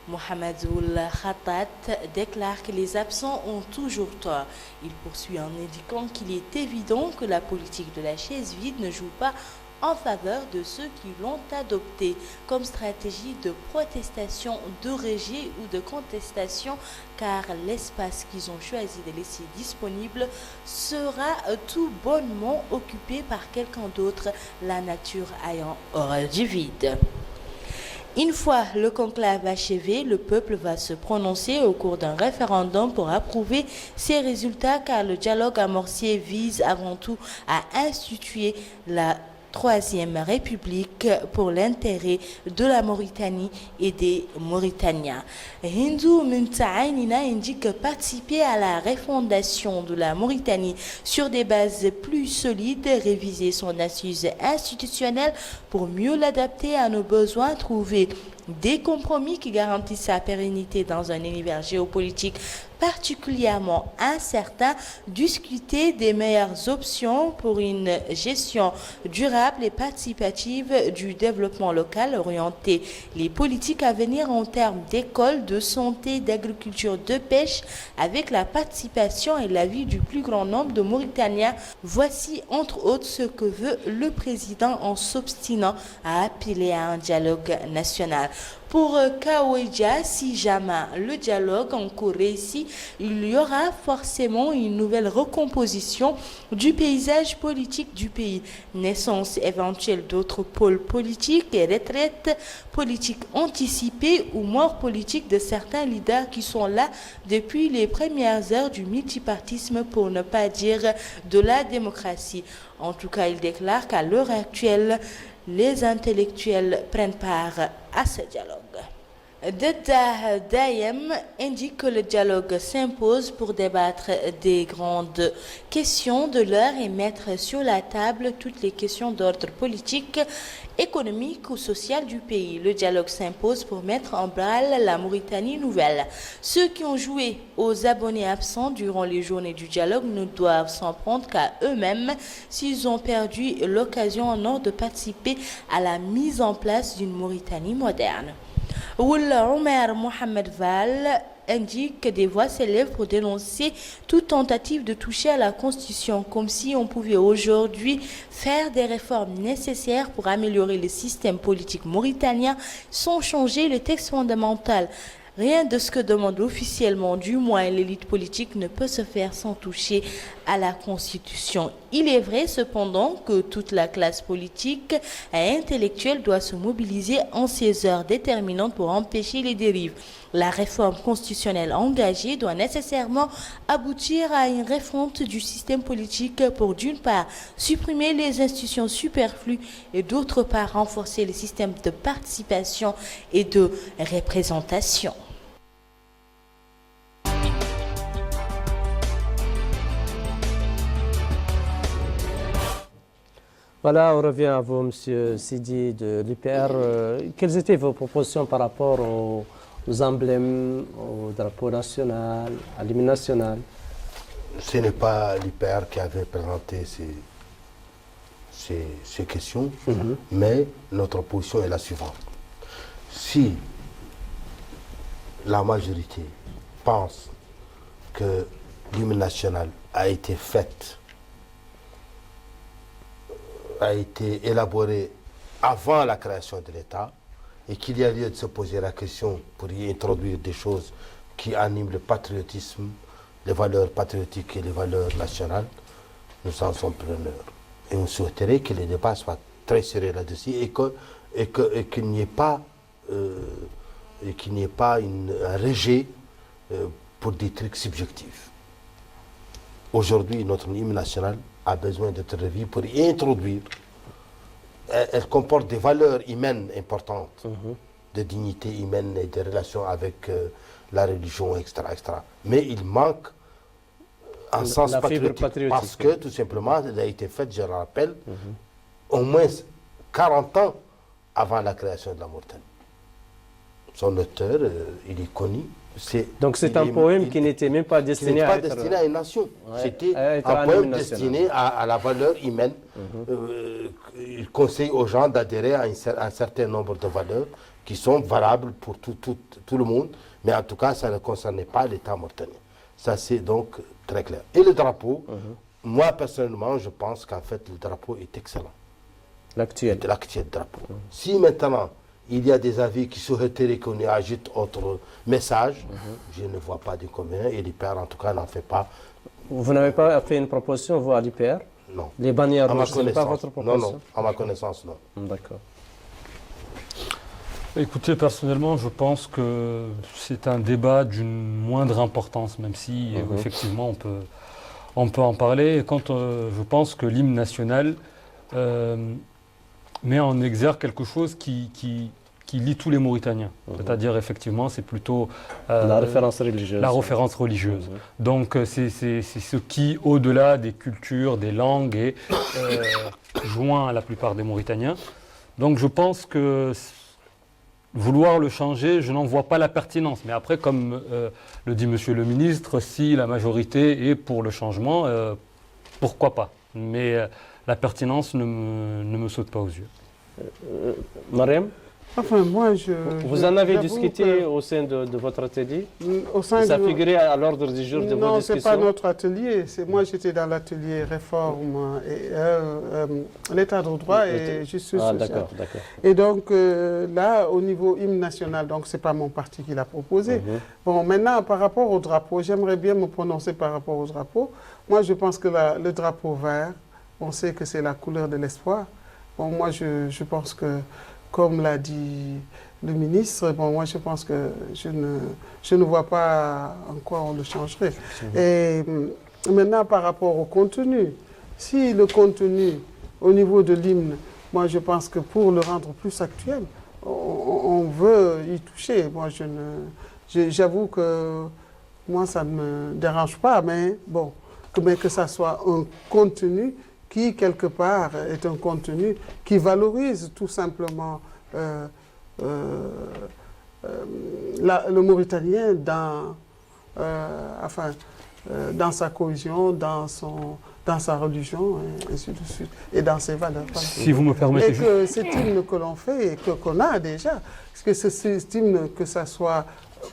Mohamedoul Khatat déclare que les absents ont toujours tort. Il poursuit en indiquant qu'il est évident que la politique de la chaise vide ne joue pas en faveur de ceux qui l'ont adopté comme stratégie de protestation, de rejet ou de contestation, car l'espace qu'ils ont choisi de laisser disponible sera tout bonnement occupé par quelqu'un d'autre, la nature ayant horreur du vide. Une fois le conclave achevé, le peuple va se prononcer au cours d'un référendum pour approuver ces résultats, car le dialogue amorcé vise avant tout à instituer la Troisième République pour l'intérêt de la Mauritanie et des Mauritaniens. Hindou Muntaanina indique que participer à la refondation de la Mauritanie sur des bases plus solides, réviser son assise institutionnelle pour mieux l'adapter à nos besoins, trouver des compromis qui garantissent sa pérennité dans un univers géopolitique particulièrement incertain, discuter des meilleures options pour une gestion durable et participative du développement local, orienter les politiques à venir en termes d'école, de santé, d'agriculture, de pêche, avec la participation et l'avis du plus grand nombre de Mauritaniens. Voici entre autres ce que veut le président en s'obstinant à appeler à un dialogue national. Pour Kaouedja, si jamais le dialogue en cours réussit, il y aura forcément une nouvelle recomposition du paysage politique du pays. Naissance éventuelle d'autres pôles politiques et retraite politique anticipée ou mort politique de certains leaders qui sont là depuis les premières heures du multipartisme, pour ne pas dire de la démocratie. En tout cas, il déclare qu'à l'heure actuelle, les intellectuels prennent part à ce dialogue. Deda Dayem indique que le dialogue s'impose pour débattre des grandes questions de l'heure et mettre sur la table toutes les questions d'ordre politique, économique ou social du pays. Le dialogue s'impose pour mettre en branle la Mauritanie nouvelle. Ceux qui ont joué aux abonnés absents durant les journées du dialogue ne doivent s'en prendre qu'à eux-mêmes s'ils ont perdu l'occasion en or de participer à la mise en place d'une Mauritanie moderne. Omer Mohamed Val indique que des voix s'élèvent pour dénoncer toute tentative de toucher à la Constitution, comme si on pouvait aujourd'hui faire des réformes nécessaires pour améliorer le système politique mauritanien sans changer le texte fondamental. Rien de ce que demande officiellement, du moins l'élite politique, ne peut se faire sans toucher à la Constitution. Il est vrai cependant que toute la classe politique et intellectuelle doit se mobiliser en ces heures déterminantes pour empêcher les dérives. La réforme constitutionnelle engagée doit nécessairement aboutir à une refonte du système politique pour, d'une part, supprimer les institutions superflues et, d'autre part, renforcer le système de participation et de représentation. Voilà, on revient à vous, M. Sidi de l'UPR. Quelles étaient vos propositions par rapport aux emblèmes, au drapeau national, à l'hymne national? Ce n'est pas l'UPR qui avait présenté ces questions, mais notre position est la suivante. Si la majorité pense que l'hymne national a été élaboré avant la création de l'État et qu'il y a lieu de se poser la question pour y introduire des choses qui animent le patriotisme, les valeurs patriotiques et les valeurs nationales, nous en sommes preneurs. Et on souhaiterait que les débats soient très sérieux là-dessus et qu'il n'y ait pas, un rejet pour des trucs subjectifs. Aujourd'hui, notre hymne national a besoin d'être revu pour y introduire. Elle comporte des valeurs humaines importantes, de dignité humaine et de relations avec la religion, etc., etc. Mais il manque un sens patriotique, parce que tout simplement, elle a été faite, je le rappelle, au moins 40 ans avant la création de la Mauritanie. Son auteur, il est connu. Donc c'est un poème qui n'était même pas destiné à une nation. Ouais, C'était un poème destiné à la valeur humaine. Il conseille aux gens d'adhérer à un certain nombre de valeurs qui sont valables pour tout le monde, mais en tout cas, ça ne concernait pas l'État mauritanien. Ça, c'est donc très clair. Et le drapeau, moi, personnellement, je pense qu'en fait, le drapeau est excellent. L'actuel drapeau. Si maintenant, il y a des avis qui souhaiteraient qu'on y ajoute autre message, je ne vois pas d'inconvénient, et l'IPR, en tout cas, n'en fait pas. Vous n'avez pas fait une proposition, vous, à l'IPR? Non. Les bannières rouges, ce n'est pas votre proposition? Non, à ma connaissance, non. D'accord. Écoutez, personnellement, je pense que c'est un débat d'une moindre importance, même si, effectivement, on peut en parler. Et quand je pense que l'hymne national met en exergue quelque chose qui lie tous les Mauritaniens. C'est-à-dire, effectivement, c'est plutôt la référence religieuse. La référence religieuse. Donc, c'est ce qui, au-delà des cultures, des langues, est joint à la plupart des Mauritaniens. Donc, je pense que vouloir le changer, je n'en vois pas la pertinence. Mais après, comme le dit Monsieur le ministre, si la majorité est pour le changement, pourquoi pas? Mais la pertinence ne me saute pas aux yeux. Mariam? Enfin, moi, vous en avez discuté au sein de votre atelier? Ça figurait à l'ordre du jour de vos discussions? Non, ce n'est pas notre atelier. Moi, j'étais dans l'atelier réforme et l'état de droit et justice sociale. D'accord. Et donc, là, au niveau hymne national, donc ce n'est pas mon parti qui l'a proposé. Bon, maintenant, par rapport au drapeau, j'aimerais bien me prononcer par rapport au drapeau. Moi, je pense que le drapeau vert, on sait que c'est la couleur de l'espoir. Bon, moi, je pense que, comme l'a dit le ministre, bon, moi je pense que je ne vois pas en quoi on le changerait. Et maintenant par rapport au contenu, si le contenu au niveau de l'hymne, moi je pense que pour le rendre plus actuel, on veut y toucher. Moi j'avoue que moi ça ne me dérange pas, mais bon, que ça soit un contenu qui, quelque part, est un contenu qui valorise tout simplement le Mauritanien dans sa cohésion, dans sa religion, et ainsi de suite, et dans ses valeurs. Si vous me permettez... Et que cet hymne que l'on fait, et qu'on a déjà, parce que cet hymne, que ça soit...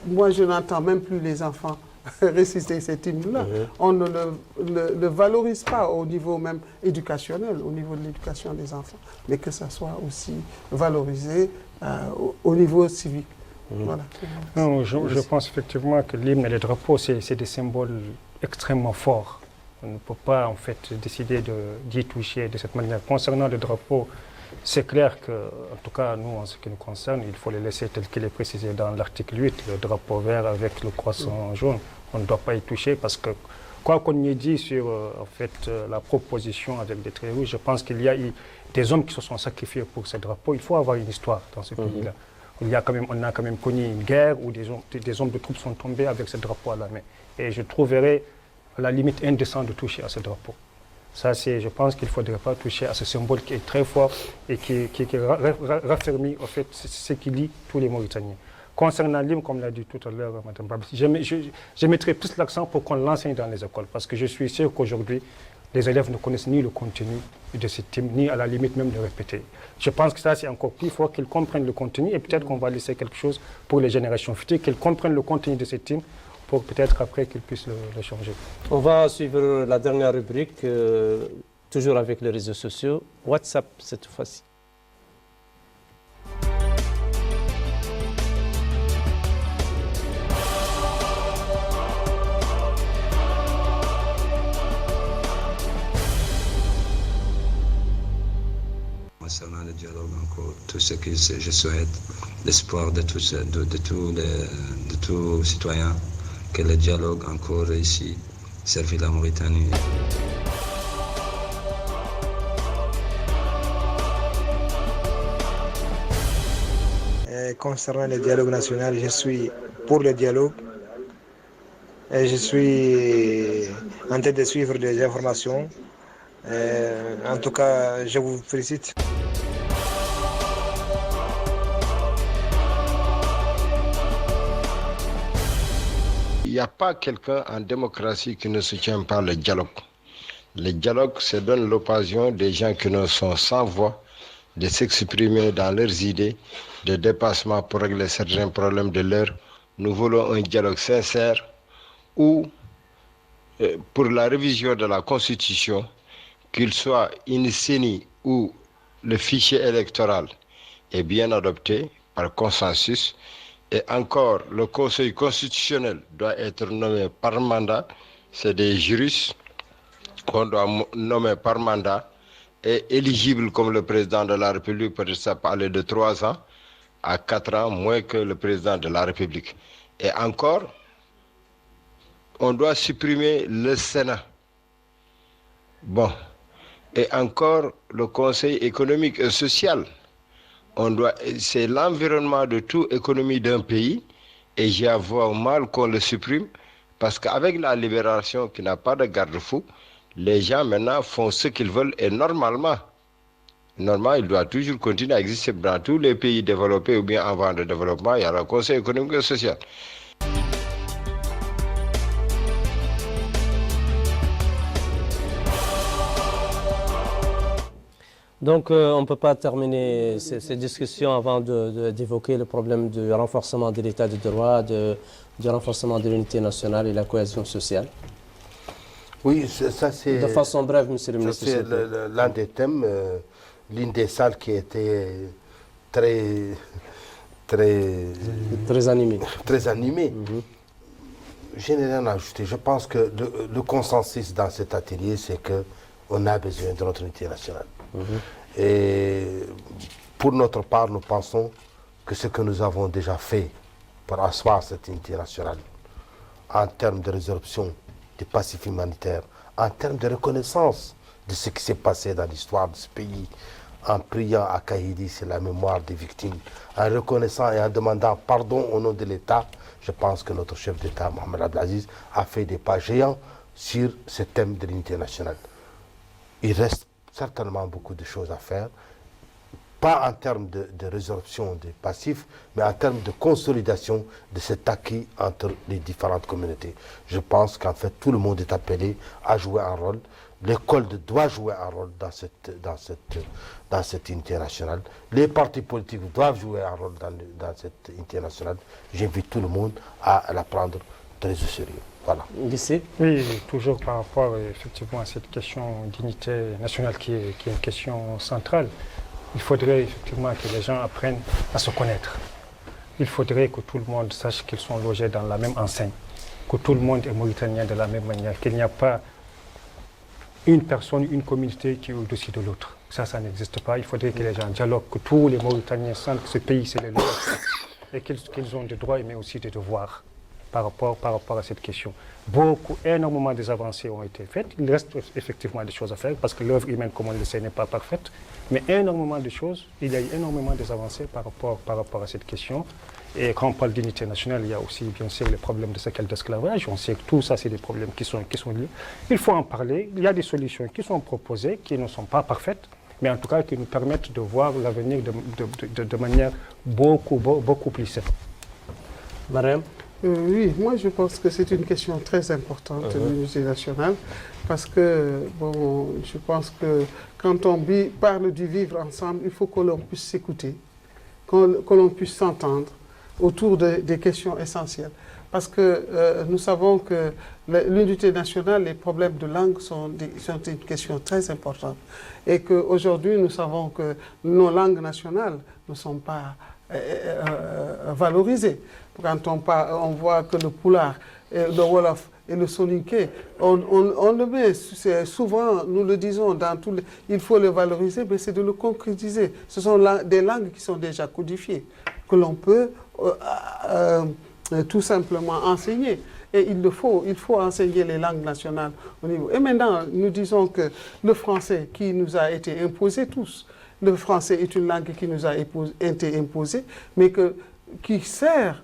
Moi, je n'entends même plus les enfants réciter cet hymne-là. On ne le valorise pas au niveau même éducationnel, au niveau de l'éducation des enfants, mais que ça soit aussi valorisé au niveau civique. Voilà. Non, je pense effectivement que l'hymne et le drapeau, c'est des symboles extrêmement forts. On ne peut pas en fait décider d'y toucher de cette manière. Concernant le drapeau, c'est clair que, en tout cas, nous, en ce qui nous concerne, il faut le laisser tel qu'il est précisé dans l'article 8, le drapeau vert avec le croissant jaune. On ne doit pas y toucher parce que, quoi qu'on y ait dit sur en fait, la proposition avec des traits rouges, je pense qu'il y a eu des hommes qui se sont sacrifiés pour ce drapeau. Il faut avoir une histoire dans ce pays-là. On a quand même connu une guerre où des hommes de troupes sont tombés avec ce drapeau à la main. Et je trouverais à la limite indécent de toucher à ce drapeau. Ça, je pense qu'il ne faudrait pas toucher à ce symbole qui est très fort et qui raffermit en fait, ce qui lie tous les Mauritaniens. Concernant l'hymne, comme l'a dit tout à l'heure Mme Babsi, je mettrai plus l'accent pour qu'on l'enseigne dans les écoles, parce que je suis sûr qu'aujourd'hui, les élèves ne connaissent ni le contenu de cet hymne, ni à la limite même de répéter. Je pense que ça, c'est encore plus fort qu'ils comprennent le contenu, et peut-être qu'on va laisser quelque chose pour les générations futures, qu'ils comprennent le contenu de cet hymne, pour peut-être après qu'ils puissent le changer. On va suivre la dernière rubrique, toujours avec les réseaux sociaux, WhatsApp cette fois-ci. Concernant le dialogue, encore tout ce que je souhaite, l'espoir de tous citoyens, que le dialogue encore ici serve la Mauritanie. Concernant le dialogue national, je suis pour le dialogue et je suis en train de suivre des informations. En tout cas, je vous félicite. pas quelqu'un en démocratie qui ne soutient pas le dialogue. Le dialogue, ça donne l'occasion des gens qui ne sont sans voix de s'exprimer dans leurs idées, de dépassement pour régler certains problèmes de l'heure. Nous voulons un dialogue sincère où, pour la révision de la Constitution, qu'il soit une CENI où le fichier électoral est bien adopté par consensus, et encore le Conseil constitutionnel doit être nommé par mandat, c'est des juristes qu'on doit nommer par mandat, et éligible comme le président de la République, peut-être ça peut aller de 3 ans à 4 ans, moins que le président de la République. Et encore, on doit supprimer le Sénat. Bon. Et encore, le Conseil économique et social. C'est l'environnement de toute économie d'un pays, et j'y vois mal qu'on le supprime, parce qu'avec la libération qui n'a pas de garde-fou, les gens maintenant font ce qu'ils veulent, et normalement, il doit toujours continuer à exister dans tous les pays développés ou bien en voie de développement. Il y a le Conseil économique et social. Donc, on ne peut pas terminer ces discussions avant d'évoquer le problème du renforcement de l'état de droit, du renforcement de l'unité nationale et la cohésion sociale. Oui, ça c'est... De façon brève, monsieur le ministre. C'est l'un des thèmes, l'une des salles qui était très animée. Très animée. Je n'ai rien à ajouter. Je pense que le consensus dans cet atelier, c'est qu'on a besoin de notre unité nationale. Et pour notre part, nous pensons que ce que nous avons déjà fait pour asseoir cette unité nationale, en termes de résolution des passifs humanitaires, en termes de reconnaissance de ce qui s'est passé dans l'histoire de ce pays, en priant à Kahidi sur la mémoire des victimes, en reconnaissant et en demandant pardon au nom de l'État, je pense que notre chef d'État, Mohamed Abdelaziz, a fait des pas géants sur ce thème de l'unité nationale. Il reste certainement beaucoup de choses à faire, pas en termes de résorption des passifs, mais en termes de consolidation de cet acquis entre les différentes communautés. Je pense qu'en fait, tout le monde est appelé à jouer un rôle. L'école doit jouer un rôle dans cette unité nationale. Les partis politiques doivent jouer un rôle dans cette unité nationale. J'invite tout le monde à la prendre très au sérieux. Voilà. Oui, toujours par rapport effectivement à cette question d'unité nationale qui est une question centrale. Il faudrait effectivement que les gens apprennent à se connaître. Il faudrait que tout le monde sache qu'ils sont logés dans la même enseigne, que tout le monde est mauritanien de la même manière, qu'il n'y a pas une personne, une communauté qui est au-dessus de l'autre. Ça n'existe pas. Il faudrait que les gens dialoguent, que tous les Mauritaniens sentent que ce pays, c'est le leur, et qu'ils ont des droits mais aussi des devoirs par rapport à cette question. Énormément des avancées ont été faites. Il reste effectivement des choses à faire parce que l'œuvre humaine, comme on le sait, n'est pas parfaite. Mais énormément de choses, il y a eu énormément des avancées par rapport à cette question. Et quand on parle d'unité nationale, il y a aussi bien sûr les problèmes de séquelles d'esclavage. On sait que tout ça, c'est des problèmes qui sont liés. Il faut en parler. Il y a des solutions qui sont proposées, qui ne sont pas parfaites, mais en tout cas qui nous permettent de voir l'avenir de manière beaucoup plus simple. Mariam? Oui, moi je pense que c'est une question très importante de l'unité nationale parce que, bon, je pense que quand on parle du vivre ensemble, il faut que l'on puisse s'écouter, que l'on puisse s'entendre autour des questions essentielles. Parce que nous savons que l'unité nationale, les problèmes de langue sont une question très importante. Et qu'aujourd'hui, nous savons que nos langues nationales ne sont pas valorisées. Quand on voit que le Pulaar, le Wolof et le Soninké, on le met, souvent nous le disons, il faut le valoriser, mais c'est de le concrétiser. Ce sont des langues qui sont déjà codifiées, que l'on peut tout simplement enseigner. Et il faut enseigner les langues nationales au niveau. Et maintenant, nous disons que le français qui nous a été imposé tous, le français est une langue qui nous a été imposée, mais qui sert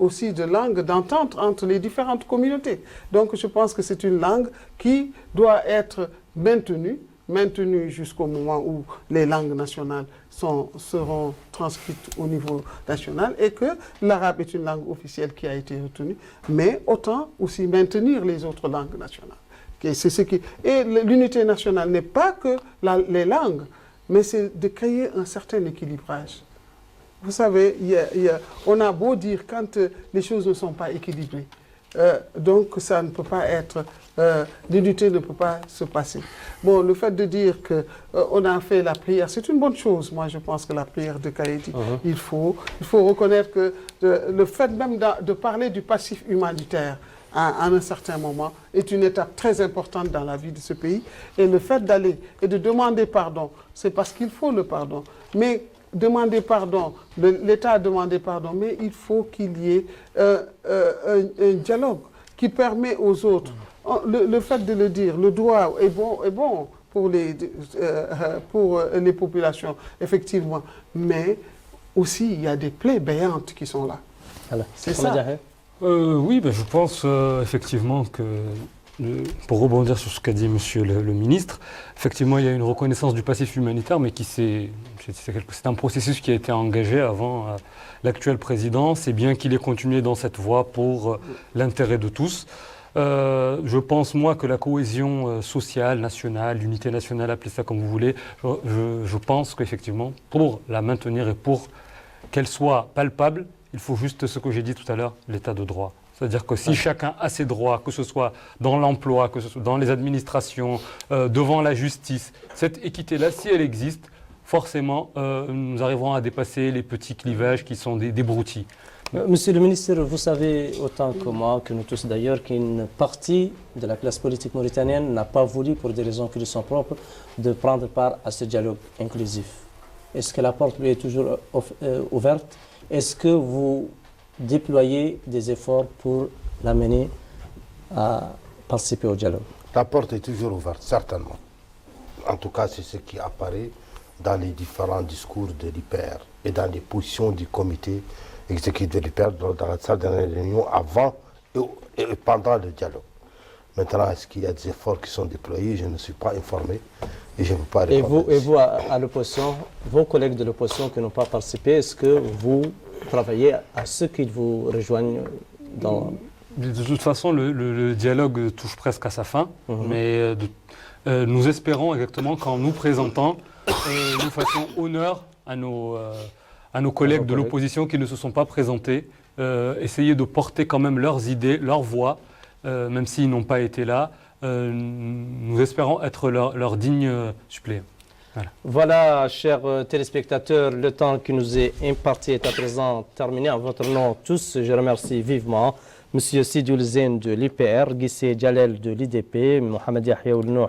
aussi de langue d'entente entre les différentes communautés. Donc je pense que c'est une langue qui doit être maintenue maintenu jusqu'au moment où les langues nationales seront transcrites au niveau national et que l'arabe est une langue officielle qui a été retenue, mais autant aussi maintenir les autres langues nationales. Et l'unité nationale n'est pas que les langues, mais c'est de créer un certain équilibrage. Vous savez, on a beau dire quand les choses ne sont pas équilibrées, donc ça ne peut pas être, l'unité ne peut pas se passer. Bon, le fait de dire qu'on a fait la prière, c'est une bonne chose. Moi, je pense que la prière de Kaïti, il faut reconnaître que le fait même de parler du passif humanitaire à un certain moment est une étape très importante dans la vie de ce pays. Et le fait d'aller et de demander pardon, c'est parce qu'il faut le pardon. Mais demander pardon, l'État a demandé pardon, mais il faut qu'il y ait un dialogue qui permet aux autres. Le fait de le dire, le droit est bon pour les populations, effectivement, mais aussi il y a des plaies béantes qui sont là. C'est ça. Oui, je pense effectivement que, pour rebondir sur ce qu'a dit Monsieur le ministre, effectivement il y a une reconnaissance du passif humanitaire, mais c'est un processus qui a été engagé avant l'actuel président. C'est bien qu'il ait continué dans cette voie pour l'intérêt de tous. Je pense, moi, que la cohésion sociale, nationale, l'unité nationale, appelez ça comme vous voulez, je pense qu'effectivement, pour la maintenir et pour qu'elle soit palpable, il faut juste ce que j'ai dit tout à l'heure, l'état de droit. C'est-à-dire que si chacun a ses droits, que ce soit dans l'emploi, que ce soit dans les administrations, devant la justice, cette équité-là, si elle existe, forcément, nous arriverons à dépasser les petits clivages qui sont des broutilles. Monsieur le ministre, vous savez autant que moi, que nous tous d'ailleurs, qu'une partie de la classe politique mauritanienne n'a pas voulu, pour des raisons qui lui sont propres, de prendre part à ce dialogue inclusif. Est-ce que la porte lui est toujours ouverte? Est-ce que vous déployez des efforts pour l'amener à participer au dialogue? La porte est toujours ouverte, certainement. En tout cas, c'est ce qui apparaît dans les différents discours de l'IPR et dans les positions du comité exécutif de l'IPR dans la salle de réunion avant et pendant le dialogue. Maintenant, est-ce qu'il y a des efforts qui sont déployés? Je ne suis pas informé et je ne peux pas répondre. Et vous à l'opposition, vos collègues de l'opposition qui n'ont pas participé, est-ce que vous travaillez à ce qu'ils vous rejoignent dans... De toute façon, le dialogue touche presque à sa fin, mais nous espérons exactement qu'en nous présentant, nous fassions honneur à nos collègues de l'opposition qui ne se sont pas présentés, essayer de porter quand même leurs idées, leurs voix, même s'ils n'ont pas été là. Nous espérons être leur digne suppléant. Voilà, chers téléspectateurs, le temps qui nous est imparti est à présent terminé. En votre nom tous, je remercie vivement M. Sidoul Zen de l'IPR, Guissé Djalel de l'IDP, Mohamed Yahya Oulnouh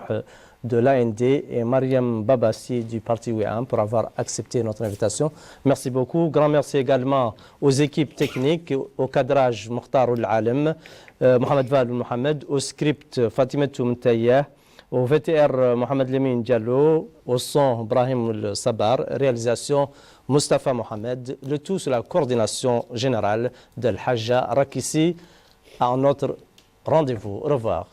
de l'AND et Mariam Babassi du Parti WEAM pour avoir accepté notre invitation. Merci beaucoup. Grand merci également aux équipes techniques, au cadrage Mokhtar Al-Alim, Mohamed Val Mohamed, au script Fatimatou Mtayah, au VTR Mohamed Lemine Diallo, au son Brahim Sabar, réalisation Mustafa Mohamed, le tout sous la coordination générale d'Al Hajja Rakissi. À notre rendez-vous. Au revoir.